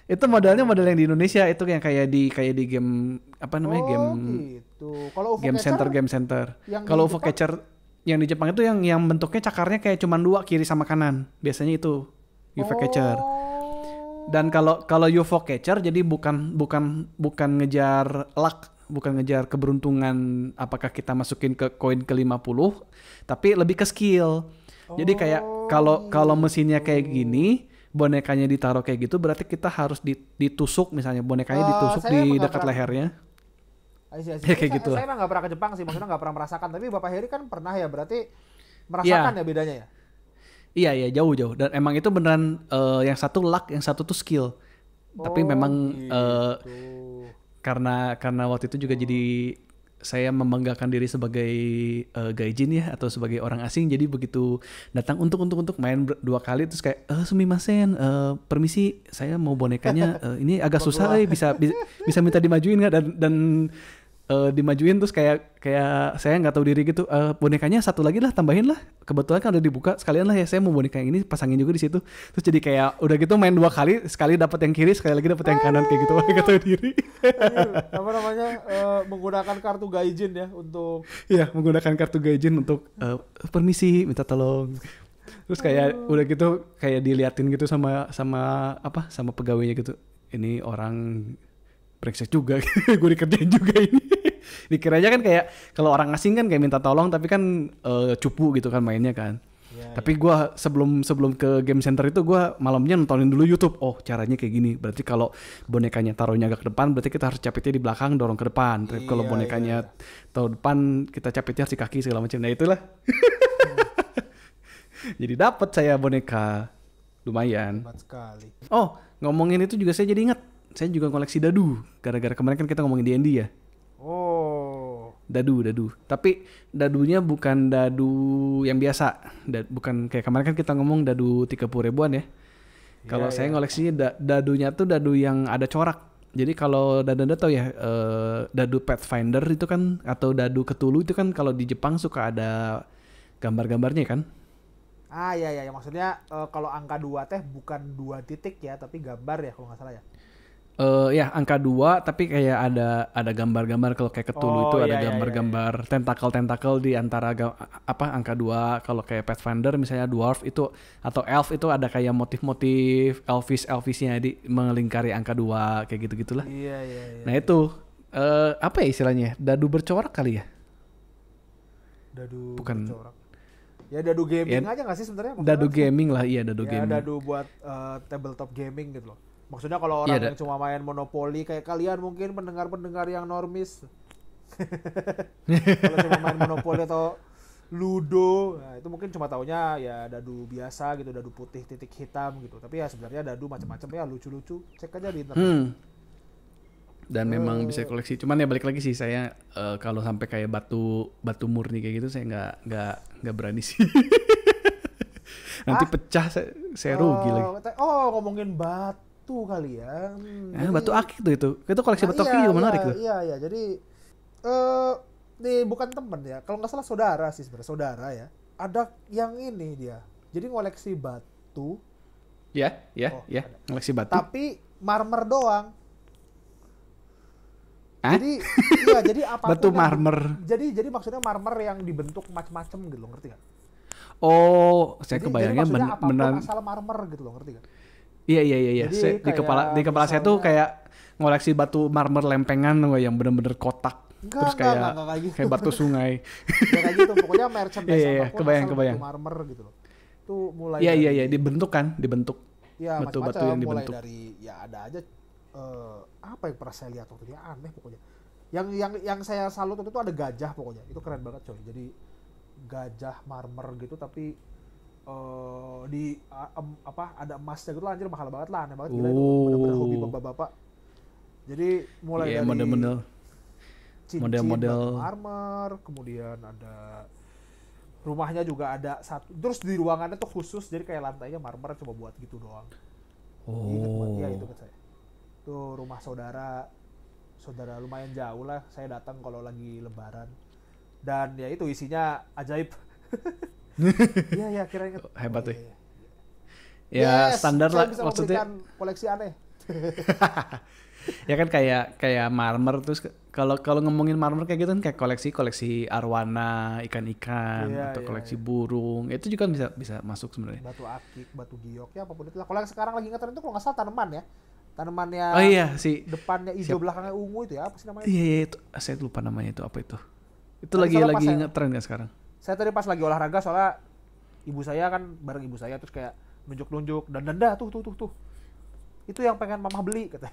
itu modelnya model yang di Indonesia itu yang kayak di game apa namanya? Oh, Game gitu. Kalau UFO game catcher game center. yang Kalau di UFO Jepang? catcher yang di Jepang itu yang bentuknya cakarnya kayak cuma 2 kiri sama kanan. Biasanya itu UFO catcher. Oh. Dan kalau UFO catcher jadi bukan ngejar luck, bukan ngejar keberuntungan apakah kita masukin ke koin ke-50, tapi lebih ke skill. Jadi kayak kalau mesinnya kayak gini, bonekanya ditaruh kayak gitu, berarti kita harus ditusuk, misalnya bonekanya ditusuk saya di emang nggak dekat pernah. lehernya. I see, I see. Ya, kayak gitu lah. Saya emang nggak pernah ke Jepang sih, maksudnya nggak pernah merasakan. Tapi Bapak Heri kan pernah ya, berarti merasakan ya bedanya ya. Iya jauh. Dan emang itu beneran yang satu luck, yang satu tuh skill. Tapi Oh, memang gitu. karena waktu itu juga jadi saya membanggakan diri sebagai gaijin ya atau sebagai orang asing, jadi begitu datang untuk main 2 kali terus kayak sumimasen, permisi saya mau bonekanya, ini agak susah, bisa minta dimajuin nggak, dan dimajuin terus kayak saya nggak tahu diri gitu, bonekanya satu lagi lah, tambahin lah, kebetulan kan udah dibuka sekalian lah ya, saya mau boneka yang ini pasangin juga di situ, terus jadi kayak udah gitu main 2 kali, sekali dapat yang kiri, sekali lagi dapat yang kanan kayak gitu, nggak tahu diri. Apa namanya, menggunakan kartu gaijin ya untuk Iya, menggunakan kartu gaijin untuk permisi minta tolong. Terus kayak udah gitu kayak diliatin gitu sama pegawainya gitu, ini orang brengsek juga, gue dikerjain juga ini. Dikiranya kan kayak kalau orang asing kan kayak minta tolong, tapi kan cupu gitu kan mainnya kan. ya, Tapi gue sebelum ke game center itu gue malamnya nontonin dulu YouTube. Oh caranya kayak gini. Berarti kalau bonekanya taruhnya agak ke depan, berarti kita harus capitnya di belakang, dorong ke depan. Tapi kalau bonekanya taruh depan, kita capitnya harus di kaki segala macam. Nah itulah. Jadi dapat saya boneka, lumayan. hebat sekali. Oh ngomongin itu juga saya jadi ingat. Saya juga koleksi dadu. Gara-gara kemarin kan kita ngomongin D&D ya. Oh, Dadu. Tapi dadunya bukan dadu yang biasa. Bukan kayak kemarin kan kita ngomong dadu 30 ribuan ya. Kalau saya ngoleksinya dadunya tuh dadu yang ada corak. Jadi kalau dadu tau ya, dadu Pathfinder itu kan, atau dadu Cthulhu itu kan kalau di Jepang suka ada gambar-gambarnya kan. ya, maksudnya kalau angka 2 teh bukan 2 titik ya, tapi gambar ya kalau nggak salah ya. Ya angka 2 tapi kayak ada gambar-gambar. Kalau kayak Cthulhu itu ada gambar-gambar tentakel di antara angka 2. Kalau kayak Pathfinder misalnya dwarf itu atau elf itu ada kayak motif-motif elfishnya di melingkari angka 2 kayak gitu-gitulah. Iya. Nah itu apa ya istilahnya? Dadu bercorak kali ya? Dadu Bukan. bercorak. Ya dadu gaming aja nggak sih sebenarnya? Dadu gaming lah, iya dadu gaming. Dadu buat tabletop gaming gitu loh. Maksudnya kalau orang yang cuma main Monopoly kayak kalian mungkin pendengar-pendengar yang normis. Kalau cuma main Monopoly atau Ludo, nah itu mungkin cuma taunya ya dadu biasa gitu, dadu putih titik hitam gitu. Tapi ya sebenarnya dadu macam-macam ya, lucu-lucu. Cek aja di internet. Dan memang bisa koleksi. Cuman ya balik lagi sih, saya kalau sampai kayak batu murni kayak gitu saya nggak berani sih. Nanti pecah saya rugi lagi. Oh, ngomongin batu kali ya. Batu akik tuh itu. Itu koleksi batu akik juga menarik tuh. Iya. Jadi nih bukan temen ya. Kalau nggak salah saudara sih sebenarnya, saudara ya. Ada yang ini dia. Jadi ngoleksi batu. Ya, ngoleksi batu. Tapi marmer doang. Hah? Jadi apapun batu marmer. Jadi maksudnya marmer yang dibentuk macam-macam gitu loh, ngerti kan? Oh, saya kebayangnya beneran asal marmer gitu loh, ngerti kan? Iya. Di kepala saya tuh kayak ngoleksi batu marmer lempengan yang bener-bener kotak. Terus kayak gitu. Kayak batu sungai. Kayak gitu, pokoknya merchandise apapun kebayang. batu marmer gitu loh. Itu mulai Iya, dibentuk. Iya, batu-batu yang mulai dibentuk. dari ya ada aja apa yang pernah saya lihat waktu itu ya, aneh pokoknya. Yang saya salut waktu itu ada gajah pokoknya. Itu keren banget coy. Jadi gajah marmer gitu tapi ada emasnya gitu lah, anjir mahal banget lah, aneh banget, gila itu bener-bener hobi bapak-bapak. Jadi mulai dari model marmer, kemudian ada rumahnya juga ada satu, terus di ruangannya tuh khusus jadi kayak lantainya marmer coba buat gitu doang. Ingat banget ya itu kan saya. Tuh rumah saudara lumayan jauh lah, saya datang kalau lagi lebaran. Dan ya itu isinya ajaib. Iya, kira ingat. Hebat tuh. Ya standar lah maksudnya. Koleksi aneh. Ya kan kayak marmer, terus kalau ngomongin marmer kayak gitu kan kayak koleksi arwana, ikan-ikan, atau koleksi burung. Itu juga bisa masuk sebenarnya. Batu akik, batu giok, ya apapun itu lah. Kalau yang sekarang lagi ngetren itu kalau nggak salah tanaman ya. Tanamannya depannya hijau, belakangnya ungu itu ya, apa sih namanya? Iya, itu saya lupa namanya itu apa itu. Itu lagi ngetren kan sekarang. Saya tadi pas lagi olahraga soalnya ibu saya kan, bareng ibu saya terus kayak nunjuk-nunjuk dan denda tuh. Itu yang pengen mama beli kata.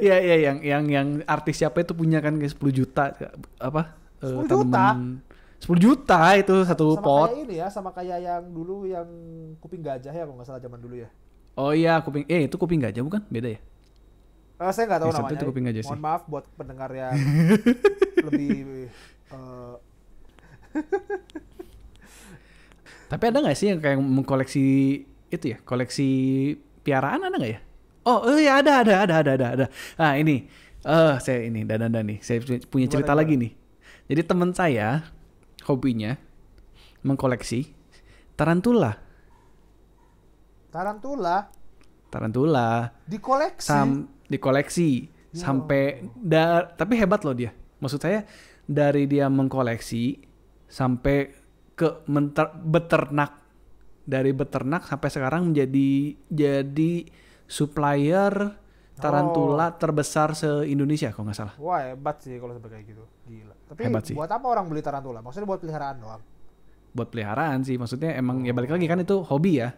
Iya, yang artis siapa itu punya kan kayak 10 juta apa? 10 juta. 10 juta itu satu pot. Sama kayak ini ya, sama kayak yang dulu yang kuping gajah ya kalau nggak salah zaman dulu ya. Oh iya, itu kuping gajah bukan? Beda ya? Saya nggak tahu Yang satu namanya. itu kuping aja sih. Mohon maaf buat pendengar yang lebih Tapi ada nggak sih yang kayak mengkoleksi itu ya? Koleksi piaraan ada nggak ya? Oh iya ada. Ah ini, saya ini dan nih. Saya punya cerita Gimana? lagi nih. Jadi teman saya hobinya mengkoleksi tarantula. Tarantula dikoleksi. Dikoleksi sampai tapi hebat loh dia. Maksud saya dari dia mengkoleksi sampai ke beternak, dari beternak sampai sekarang jadi supplier tarantula terbesar se-Indonesia kalau nggak salah. Wah, hebat sih kalau sampai kayak gitu. Gila. Tapi Hebat sih. buat apa orang beli tarantula? Maksudnya buat peliharaan doang. Buat peliharaan sih, maksudnya emang ya balik lagi kan itu hobi ya.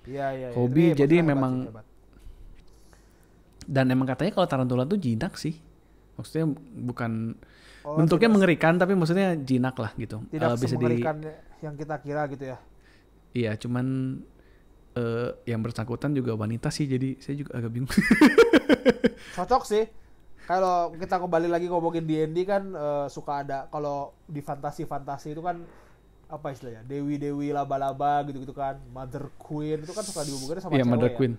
Iya. Hobi, Tapi jadi maksudnya memang hebat sih, hebat. dan emang katanya kalau tarantula tuh jinak sih. Maksudnya bukan Oh, bentuknya tidak- mengerikan tapi maksudnya jinak lah gitu. Tidak Bisa semengerikan yang kita kira gitu ya. Iya, cuman yang bersangkutan juga wanita sih, jadi saya juga agak bingung. Cocok sih. Kalau kita kembali lagi ngomongin D&D kan suka ada kalau di fantasi-fantasi itu kan apa istilahnya? Dewi-dewi laba-laba gitu-gitu kan. Mother Queen itu kan suka dihubungkan sama Iya, cewek Mother ya. Queen.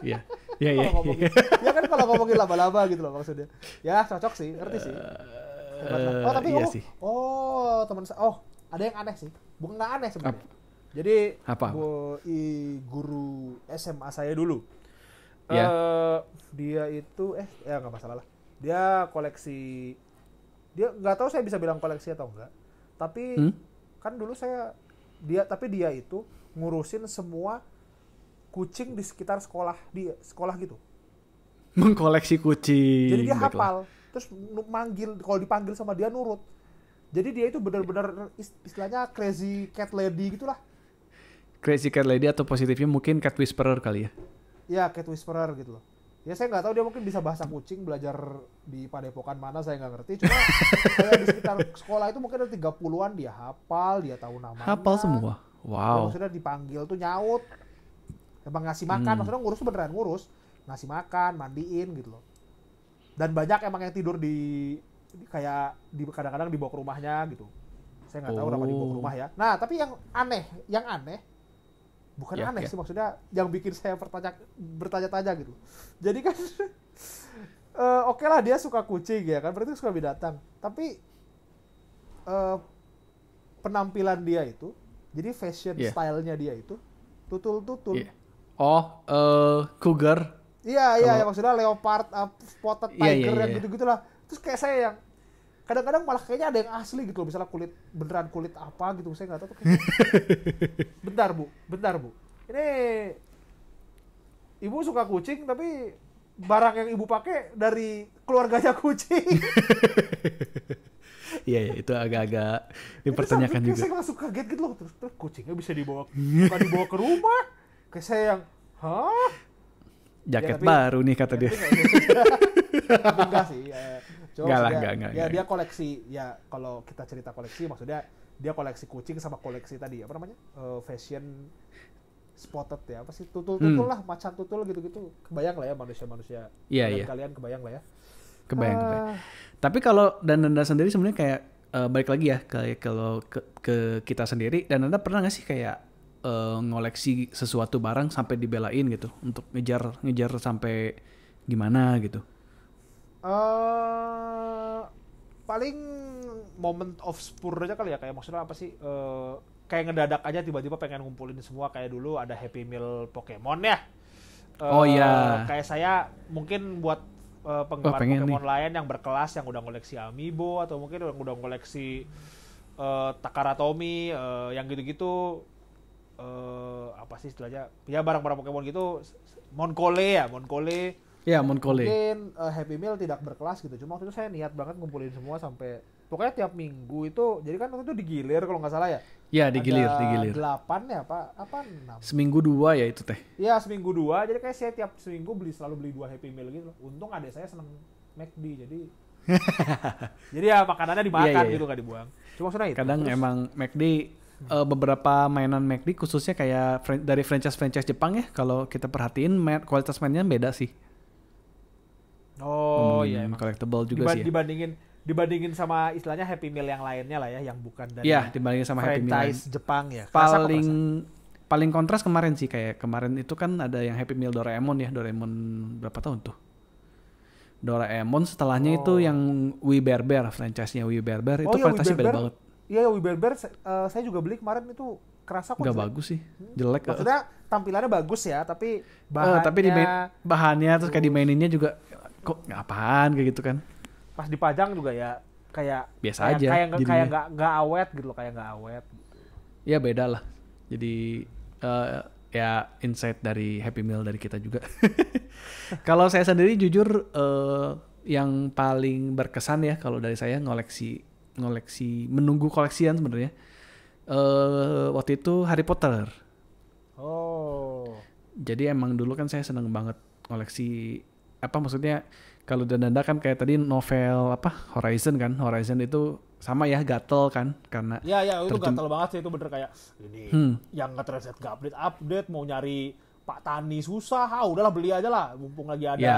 Iya. Kalau ngomongin, ya kan kalau ngomongin laba-laba gitu loh maksudnya. Ya cocok sih, ngerti sih. Hebat lah. Oh tapi iya sih. teman saya, ada yang aneh sih. Bukan nggak aneh sebenarnya. Jadi Apa? guru SMA saya dulu. Ya. Dia itu ya nggak masalah lah. Dia koleksi, dia nggak tahu saya bisa bilang koleksi atau enggak. Tapi kan dulu dia itu ngurusin semua kucing di sekitar sekolah gitu. Mengkoleksi kucing. Jadi dia Baiklah. hafal, terus manggil, kalau dipanggil sama dia nurut. Jadi dia itu benar-benar istilahnya crazy cat lady gitulah. Crazy Cat Lady atau positifnya mungkin Cat Whisperer kali ya. Ya cat whisperer gitu loh. Ya saya nggak tahu dia mungkin bisa bahasa kucing, belajar di padepokan mana saya nggak ngerti. Cuma kayak di sekitar sekolah itu mungkin ada 30-an dia hafal, dia tahu namanya. Hafal semua. Ya, Wow. maksudnya dipanggil tuh nyaut. Emang ngasih makan, maksudnya ngurus tuh beneran ngurus. Ngasih makan, mandiin gitu loh. Dan banyak emang yang tidur kadang-kadang dibawa ke rumahnya gitu. Saya nggak tahu kenapa dibawa ke rumah ya. Nah, tapi yang aneh, bukan Ya, aneh ya. sih maksudnya yang bikin saya bertanya-tanya gitu. Jadi kan oke lah dia suka kucing ya kan, berarti suka binatang. Tapi penampilan dia itu, jadi fashion Yeah. stylenya dia itu tutul-tutul. Iya. Cougar. Iya, maksudnya leopard, spotted Iya, tiger iya, yang iya. gitu-gitu lah. Terus kayak saya yang kadang-kadang malah kayaknya ada yang asli gitu loh, misalnya beneran kulit apa gitu, saya nggak tahu tuh kayaknya. Bentar bu. Ini ibu suka kucing tapi barang yang ibu pakai dari keluarganya kucing. Iya, itu agak-agak dipertanyakan Itu juga. saya langsung kaget gitu loh, terus kucingnya bisa bukan dibawa ke rumah. Kayak saya yang, hah? Jaket Ya, tapi- baru nih kata dia. Tapi enggak sih. Cuma Enggak lah, maksudnya, enggak. Dia koleksi, ya kalau kita cerita koleksi maksudnya dia koleksi kucing sama koleksi tadi apa namanya? Fashion spotted ya, apa sih? Tutul lah, macan tutul gitu-gitu. Kebayang lah ya manusia-manusia. Iya. Kalian kebayang lah ya. Kebayang. Tapi kalau Dananda sendiri sebenarnya kayak balik lagi ya kayak kalau ke kita sendiri, Dananda pernah nggak sih kayak ngoleksi sesuatu barang sampai dibelain gitu untuk ngejar sampai gimana gitu? Paling moment of spur aja kali ya, kayak maksudnya apa sih? Kayak ngedadak aja tiba-tiba pengen ngumpulin semua, kayak dulu ada Happy Meal Pokemon ya. Oh iya. Kayak saya mungkin buat penggemar pengen Pokemon lain yang berkelas yang udah ngoleksi Amiibo atau mungkin yang udah ngoleksi Takara Tomy yang gitu-gitu, apa sih istilahnya? Ya barang-barang Pokemon gitu, Moncole. Ya, Moncole. Mungkin Happy Meal tidak berkelas gitu. Cuma waktu itu saya niat banget ngumpulin semua sampai pokoknya tiap minggu itu. Jadi kan waktu itu digilir kalau nggak salah ya. Ya, digilir. Ada 8 ya, apa 6. Seminggu 2 ya itu teh. Iya, seminggu 2. Jadi kayak saya tiap seminggu selalu beli 2 Happy Meal gitu loh. Untung adik saya seneng McD jadi jadi ya makanannya dimakan Iya. gitu, nggak dibuang. Cuma maksudnya itu. Kadang Terus, emang McD beberapa mainan McD khususnya kayak dari franchise Jepang ya, kalau kita perhatiin kualitas mainnya beda sih. Oh iya, Ngomongin emang collectible juga sih ya. dibandingin sama istilahnya Happy Meal yang lainnya lah ya, yang bukan Iya, dari dibandingin sama Happy Meal lain. franchise Jepang ya. Kerasa kok Paling kerasa. paling kontras kemarin sih, kayak kemarin itu kan ada yang Happy Meal Doraemon ya. Doraemon berapa tahun tuh? Doraemon setelahnya itu Oh. yang We Bare Bear, franchise-nya We Bare Bear itu Oh iya, kualitasnya beda Wiberber. banget. Iya, Wiberber saya juga beli kemarin itu, kerasa kok Nggak jelek. bagus sih, jelek. Maksudnya tampilannya bagus ya, tapi Tapi bahannya terus kayak terus dimaininnya juga kok apaan kayak gitu kan. pas dipajang juga ya kayak Biasa kayak aja kayak jadinya. nggak awet gitu loh, kayak nggak awet. Ya beda lah. Jadi ya insight dari Happy Meal dari kita juga. Kalau saya sendiri jujur yang paling berkesan ya kalau dari saya ngoleksi menunggu koleksian sebenarnya. Waktu itu Harry Potter. Oh. Jadi emang dulu kan saya seneng banget koleksi, apa maksudnya, kalau Dananda kan kayak tadi novel apa Horizon kan. Horizon itu sama ya, gatel kan karena Ya ya, itu terjem- gatel banget sih, itu bener kayak ini yang nge-translate gak update mau nyari Pak Tani susah. Udahlah beli aja lah mumpung lagi ada Ya.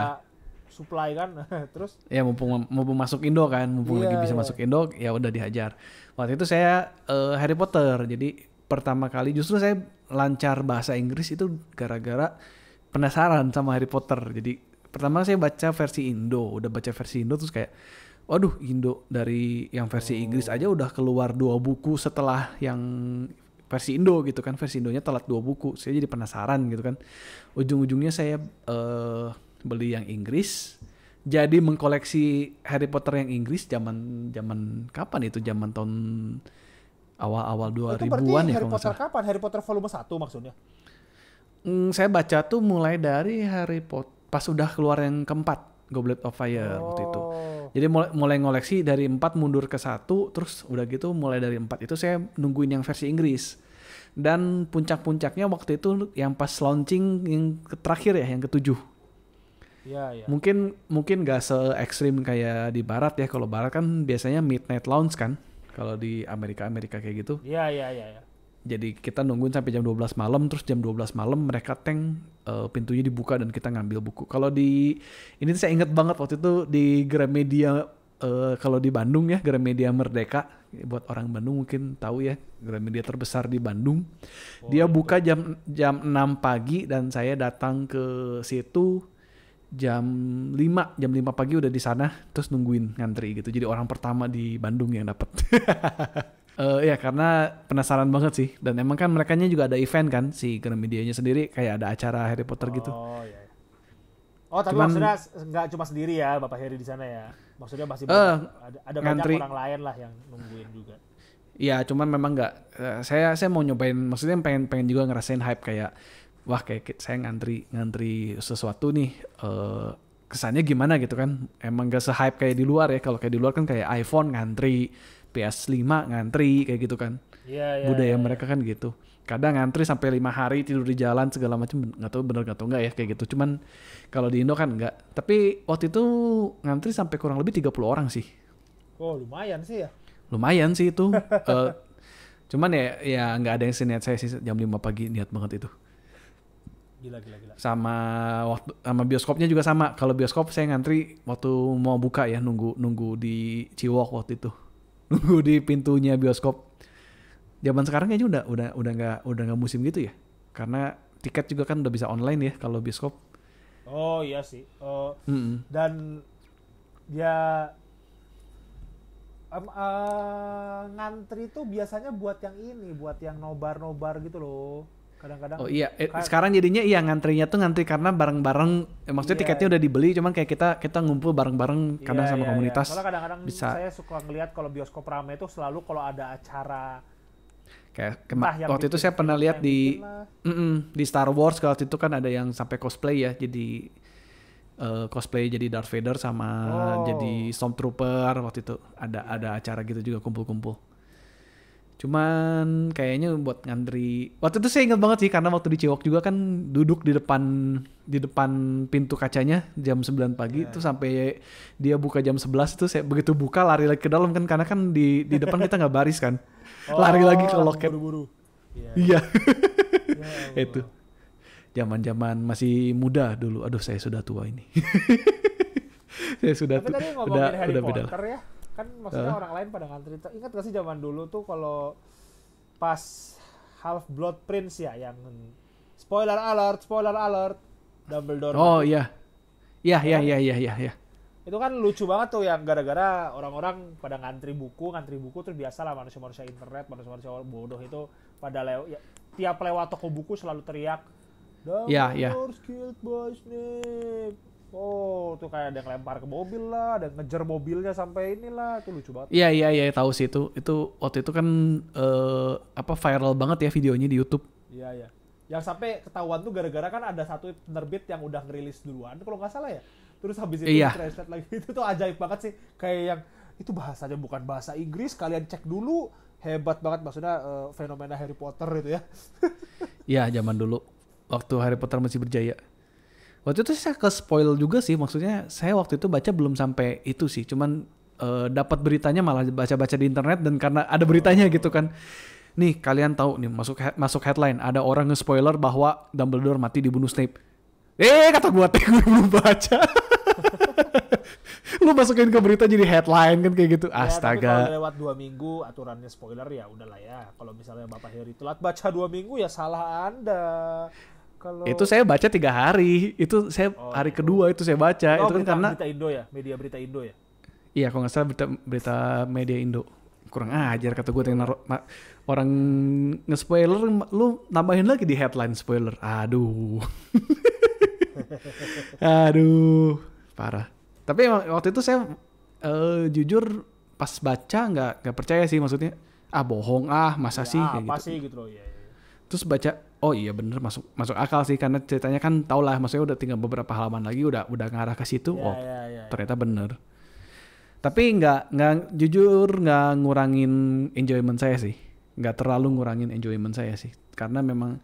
supply kan. Terus ya mumpung masuk Indo kan, mumpung Iya, lagi bisa iya. masuk Indo, ya udah dihajar. Waktu itu saya Harry Potter. Jadi pertama kali justru saya lancar bahasa Inggris itu gara-gara penasaran sama Harry Potter. Jadi pertama saya baca versi Indo, udah baca versi Indo terus kayak waduh, Indo dari yang versi Inggris aja udah keluar 2 buku setelah yang versi Indo gitu kan. Versi Indonya telat 2 buku. Saya jadi penasaran gitu kan. Ujung-ujungnya saya beli yang Inggris. Jadi mengkoleksi Harry Potter yang Inggris zaman kapan itu? Zaman tahun awal-awal itu berarti 2000-an ya Harry kalau nggak Potter salah. kapan? Harry Potter volume 1 maksudnya? Saya baca tuh mulai dari Harry Potter pas udah keluar yang keempat, Goblet of Fire waktu itu. Oh. Jadi mulai ngoleksi dari 4 mundur ke 1, terus udah gitu mulai dari 4 itu saya nungguin yang versi Inggris. Dan puncak-puncaknya waktu itu yang pas launching yang terakhir ya, yang ke-7. Iya, iya. Mungkin gak se-ekstrim kayak di barat ya. Kalau barat kan biasanya midnight launch kan. Kalau di Amerika kayak gitu. Iya, iya, iya, iya. Jadi kita nungguin sampai jam 12 malam, terus jam 12 malam mereka pintunya dibuka dan kita ngambil buku. Kalau ini tuh saya inget banget waktu itu di Gramedia, kalau di Bandung ya, Gramedia Merdeka. Buat orang Bandung mungkin tahu ya, Gramedia terbesar di Bandung. Dia buka jam 6 pagi dan saya datang ke situ jam 5 pagi udah di sana, terus nungguin ngantri gitu. Jadi orang pertama di Bandung yang dapat. Ya karena penasaran banget sih, dan emang kan merekanya juga ada event kan, si Gramedia-nya sendiri kayak ada acara Harry Potter gitu. Oh, iya. Oh, tapi Cuman- maksudnya nggak cuma sendiri ya Bapak Heri di sana ya. Maksudnya masih ada banyak ngantri. orang lain lah yang nungguin juga. Ya cuman memang nggak, saya mau nyobain, maksudnya pengen juga ngerasain hype kayak wah kayak saya ngantri sesuatu nih, kesannya gimana gitu kan. Emang gak se-hype kayak di luar ya. Kalau kayak di luar kan kayak iPhone ngantri, PS5 ngantri kayak gitu kan. Iya, iya. Budaya iya. mereka kan gitu. Kadang ngantri sampai 5 hari tidur di jalan segala macam, nggak tahu bener nggak tahu nggak ya kayak gitu. Cuman kalau di Indo kan nggak. Tapi waktu itu ngantri sampai kurang lebih 30 orang sih. Oh, lumayan sih ya. Lumayan sih itu. Cuman ya nggak ada yang seniat saya sih jam 5 pagi, niat banget itu. Gila. Sama bioskopnya juga sama. Kalau bioskop saya ngantri waktu mau buka ya, nunggu di Ciwok waktu itu. Nunggu di pintunya bioskop. Zaman sekarang kayaknya udah nggak musim gitu ya. Karena tiket juga kan udah bisa online ya kalau bioskop. Oh, iya sih. Mm-mm. Dan ya ngantri tuh biasanya buat yang ini, buat yang nobar gitu loh. Kadang-kadang. Oh iya, sekarang jadinya iya ngantrinya tuh ngantri karena bareng-bareng, maksudnya Iya. tiketnya udah dibeli, cuman kayak kita ngumpul bareng-bareng kadang Iya, sama iya, komunitas. iya. Soalnya kadang-kadang bisa. saya suka ngelihat kalau bioskop rame itu selalu kalau ada acara Kayak entah yang waktu itu bikin saya pernah film, lihat yang bikin lah. di Star Wars waktu itu kan ada yang sampai cosplay ya, jadi cosplay jadi Darth Vader sama Oh. jadi Stormtrooper. Waktu itu ada acara gitu juga, kumpul-kumpul. Cuman kayaknya buat ngantri. Waktu itu saya ingat banget sih karena waktu di Ciwok juga kan duduk di depan pintu kacanya jam 9 pagi itu sampai dia buka jam 11 itu saya begitu buka lari lagi ke dalam kan, karena kan di depan kita nggak baris kan. Lari lagi ke loket. Buru-buru. Iya. Iya. Ya Allah. Itu. Zaman-zaman masih muda dulu. Aduh, saya sudah tua ini. Saya sudah Tapi tadi udah ngomongin Harry beda lah. Potter ya, kan maksudnya orang lain pada ngantri. Ingat gak sih zaman dulu tuh kalau pas Half-Blood Prince ya, yang spoiler alert, Dumbledore Oh mati. iya. Iya, Ya iya, kan? iya, iya, iya. Itu kan lucu banget tuh, yang gara-gara orang-orang pada ngantri buku terus biasa lah manusia-manusia internet, manusia-manusia bodoh itu pada ya, tiap lewat toko buku selalu teriak, Iya, iya. Dumbledore killed by Snape. Oh, tuh kayak ada yang lempar ke mobil lah, ada yang ngejar mobilnya sampai inilah, itu lucu banget. Iya, iya, iya, tahu sih itu. Itu waktu itu kan apa viral banget ya videonya di YouTube. Iya, iya. Yang sampai ketahuan tuh gara-gara kan ada satu penerbit yang udah ngerilis duluan kalau nggak salah ya. Terus habis itu Iya. translate lagi. Itu tuh ajaib banget sih. Kayak yang itu bahasanya bukan bahasa Inggris, kalian cek dulu. Hebat banget, maksudnya fenomena Harry Potter itu ya. Iya, zaman dulu waktu Harry Potter masih berjaya. Waktu itu saya ke spoil juga sih, maksudnya saya waktu itu baca belum sampai itu sih, cuman dapat beritanya malah baca-baca di internet dan karena ada beritanya gitu kan. Nih kalian tahu nih masuk headline ada orang nge-spoiler bahwa Dumbledore mati dibunuh Snape. Kata gua teh gue belum baca. Lu masukin ke berita jadi headline kan kayak gitu. Ya, tapi kalau Astaga. udah lewat 2 minggu aturannya spoiler ya udahlah ya. Kalau misalnya Bapak Harry telat baca 2 minggu ya salah Anda. Kalau Itu saya baca 3 hari. Itu saya hari kedua itu saya baca. Oh, Itu kan karena berita Indo ya, media berita Indo ya. iya kalau nggak salah berita media Indo. Kurang ajar kata gue orang nge-spoiler lu nambahin lagi di headline spoiler. Aduh. Aduh, parah. Tapi emang waktu itu saya jujur pas baca nggak percaya sih, maksudnya bohong masa sih kayak apa gitu. sih gitu loh ya. Terus baca, oh iya bener masuk akal sih karena ceritanya kan tau lah, maksudnya udah tinggal beberapa halaman lagi udah ngarah ke situ. Ya. Ternyata bener. Tapi jujur nggak ngurangin enjoyment saya sih, nggak terlalu ngurangin enjoyment saya sih, karena memang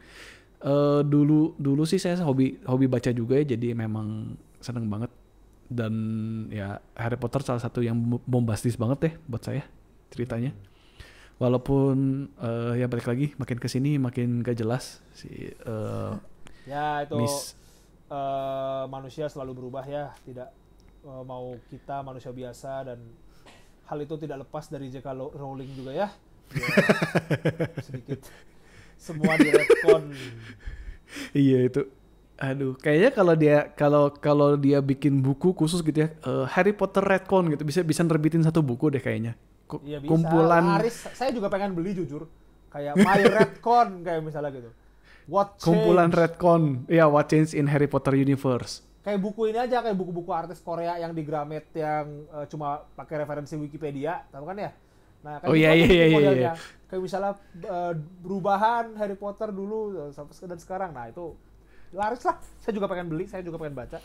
dulu sih saya hobi baca juga ya, jadi memang seneng banget. Dan ya Harry Potter salah satu yang bombastis banget deh buat saya ceritanya. Walaupun ya balik lagi makin kesini makin gak jelas si Ya itu Miss. Manusia selalu berubah ya, tidak mau kita manusia biasa, dan hal itu tidak lepas dari J.K. Rowling juga ya. Dia sedikit semua di retcon. Iya itu. Aduh, kayaknya kalau dia bikin buku khusus gitu ya, Harry Potter Retcon gitu, bisa nerbitin satu buku deh kayaknya. Iya bisa. Kumpulan Laris, saya juga pengen beli jujur. Kayak My Retcon kayak misalnya gitu. What Changed? kumpulan Retcon. Ya, What Changed in Harry Potter Universe. Kayak buku ini aja, kayak buku-buku artis Korea yang di Gramet yang cuma pakai referensi Wikipedia, tahu kan ya? Nah, kayak Oh iya gitu aja iya iya modelnya. iya. Kayak misalnya perubahan Harry Potter dulu sampai dan sekarang. Nah, itu laris lah. Saya juga pengen beli, saya juga pengen baca.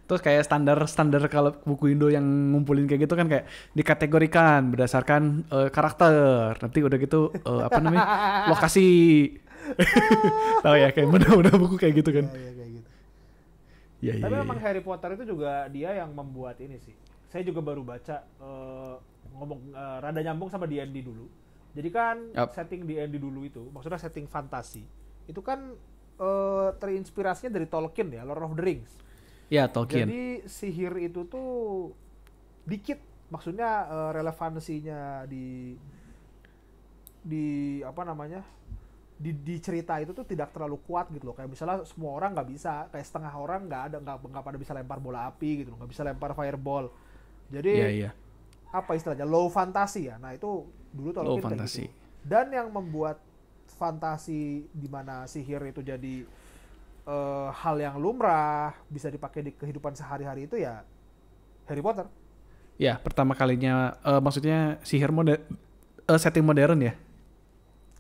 Terus kayak standar kalau buku Indo yang ngumpulin kayak gitu kan kayak dikategorikan berdasarkan karakter. Nanti udah gitu apa namanya? Lokasi. Tahu ya kayak benar-benar buku kayak gitu kan. Iya, kayak gitu. Iya iya. Tapi iya. memang Harry Potter itu juga dia yang membuat ini sih. Saya juga baru baca ngomong rada nyambung sama D&D dulu. Jadi kan Yup. setting D&D dulu itu, maksudnya setting fantasi. Itu kan terinspirasinya dari Tolkien ya, Lord of the Rings. Ya, Tolkien. Jadi sihir itu tuh dikit, maksudnya relevansinya di apa namanya, di cerita itu tuh tidak terlalu kuat gitu loh. Kayak misalnya semua orang nggak bisa, kayak setengah orang nggak pada bisa lempar bola api gitu loh, nggak bisa lempar fireball. Jadi Iya iya. apa istilahnya, low fantasi ya. Nah itu dulu Low Tolkien kayak fantasi. gitu. Dan yang membuat fantasi di mana sihir itu jadi hal yang lumrah, bisa dipakai di kehidupan sehari-hari itu ya Harry Potter. Ya, pertama kalinya maksudnya sihir setting modern ya.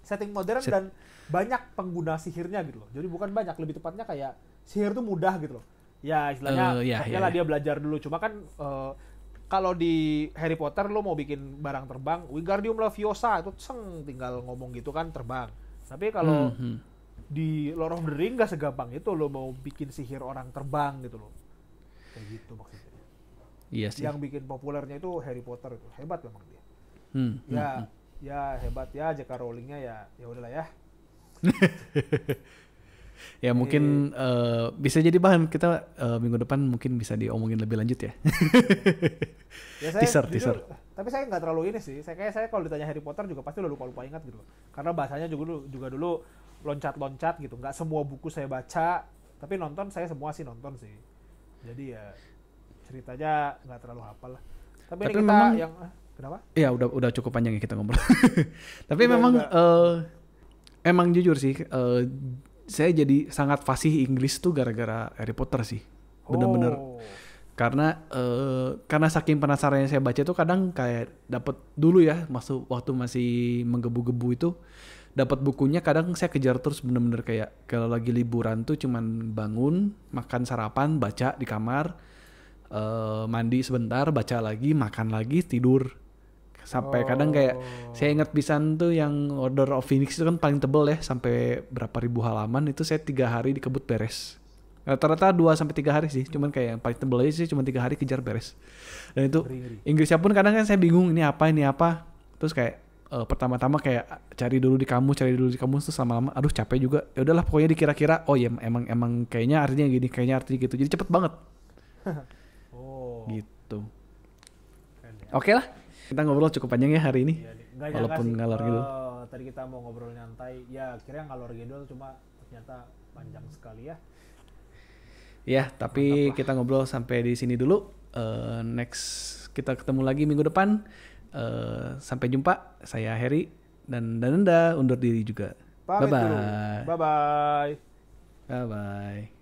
Setting modern dan banyak pengguna sihirnya gitu loh. Jadi bukan banyak, lebih tepatnya kayak sihir itu mudah gitu loh. Ya istilahnya oke lah dia belajar dulu. Cuma kan kalau di Harry Potter lo mau bikin barang terbang, Wingardium Leviosa itu tinggal ngomong gitu kan terbang. Tapi kalau di Lord of the Rings gak segampang itu lo mau bikin sihir orang terbang gitu loh. Kayak gitu maksudnya. Iya sih. Yang bikin populernya itu Harry Potter itu. Hebat memang dia. Ya hebat ya, J.K. Rowling-nya ya udahlah ya. Ya mungkin bisa jadi bahan kita minggu depan mungkin bisa diomongin lebih lanjut ya. Ya saya Teaser, jujur, teaser. tapi saya nggak terlalu ini sih. Saya kalau ditanya Harry Potter juga pasti udah lupa-lupa ingat gitu. Karena bahasanya juga dulu loncat-loncat gitu. Nggak semua buku saya baca, tapi nonton saya semua sih nonton sih. Jadi ya ceritanya nggak terlalu hafal lah. Tapi ini Tapi kita memang yang kenapa? ya udah cukup panjang ya kita ngobrol. Tapi Udah, memang udah. emang jujur sih saya jadi sangat fasih Inggris tuh gara-gara Harry Potter sih. Bener-bener Oh. karena saking penasarannya saya baca tuh kadang kayak dapat dulu ya masuk waktu masih menggebu-gebu itu dapat bukunya kadang saya kejar terus bener-bener kayak kalau lagi liburan tuh cuman bangun makan sarapan baca di kamar mandi sebentar baca lagi makan lagi tidur sampai kadang kayak saya ingat pisan tuh yang Order of Phoenix itu kan paling tebel ya sampai berapa ribu halaman itu saya 3 hari dikebut beres. Rata-rata 2 sampai 3 hari sih, cuman kayak yang paling tebel aja sih cuma 3 hari kejar beres. Dan itu Ngeri-ngeri. Inggrisnya pun kadang kan saya bingung ini apa. Terus kayak pertama-tama kayak cari dulu di kamus terus lama-lama aduh capek juga. Ya udahlah pokoknya dikira-kira oh ya emang kayaknya artinya gini, kayaknya artinya gitu. Jadi cepet banget Oh. gitu. Keren ya. Oke lah, kita ngobrol cukup panjang ya hari ini. Iya nih. Nggak nyangka Walaupun sih, ngalor gitu. tadi kita mau ngobrol nyantai, ya kira ngalor ngidul cuma ternyata panjang sekali ya. Ya, tapi kita ngobrol sampai di sini dulu. Next kita ketemu lagi minggu depan. Sampai jumpa. Saya Heri dan Dananda undur diri juga. Pamit dulu. Bye-bye. Bye-bye. Bye-bye.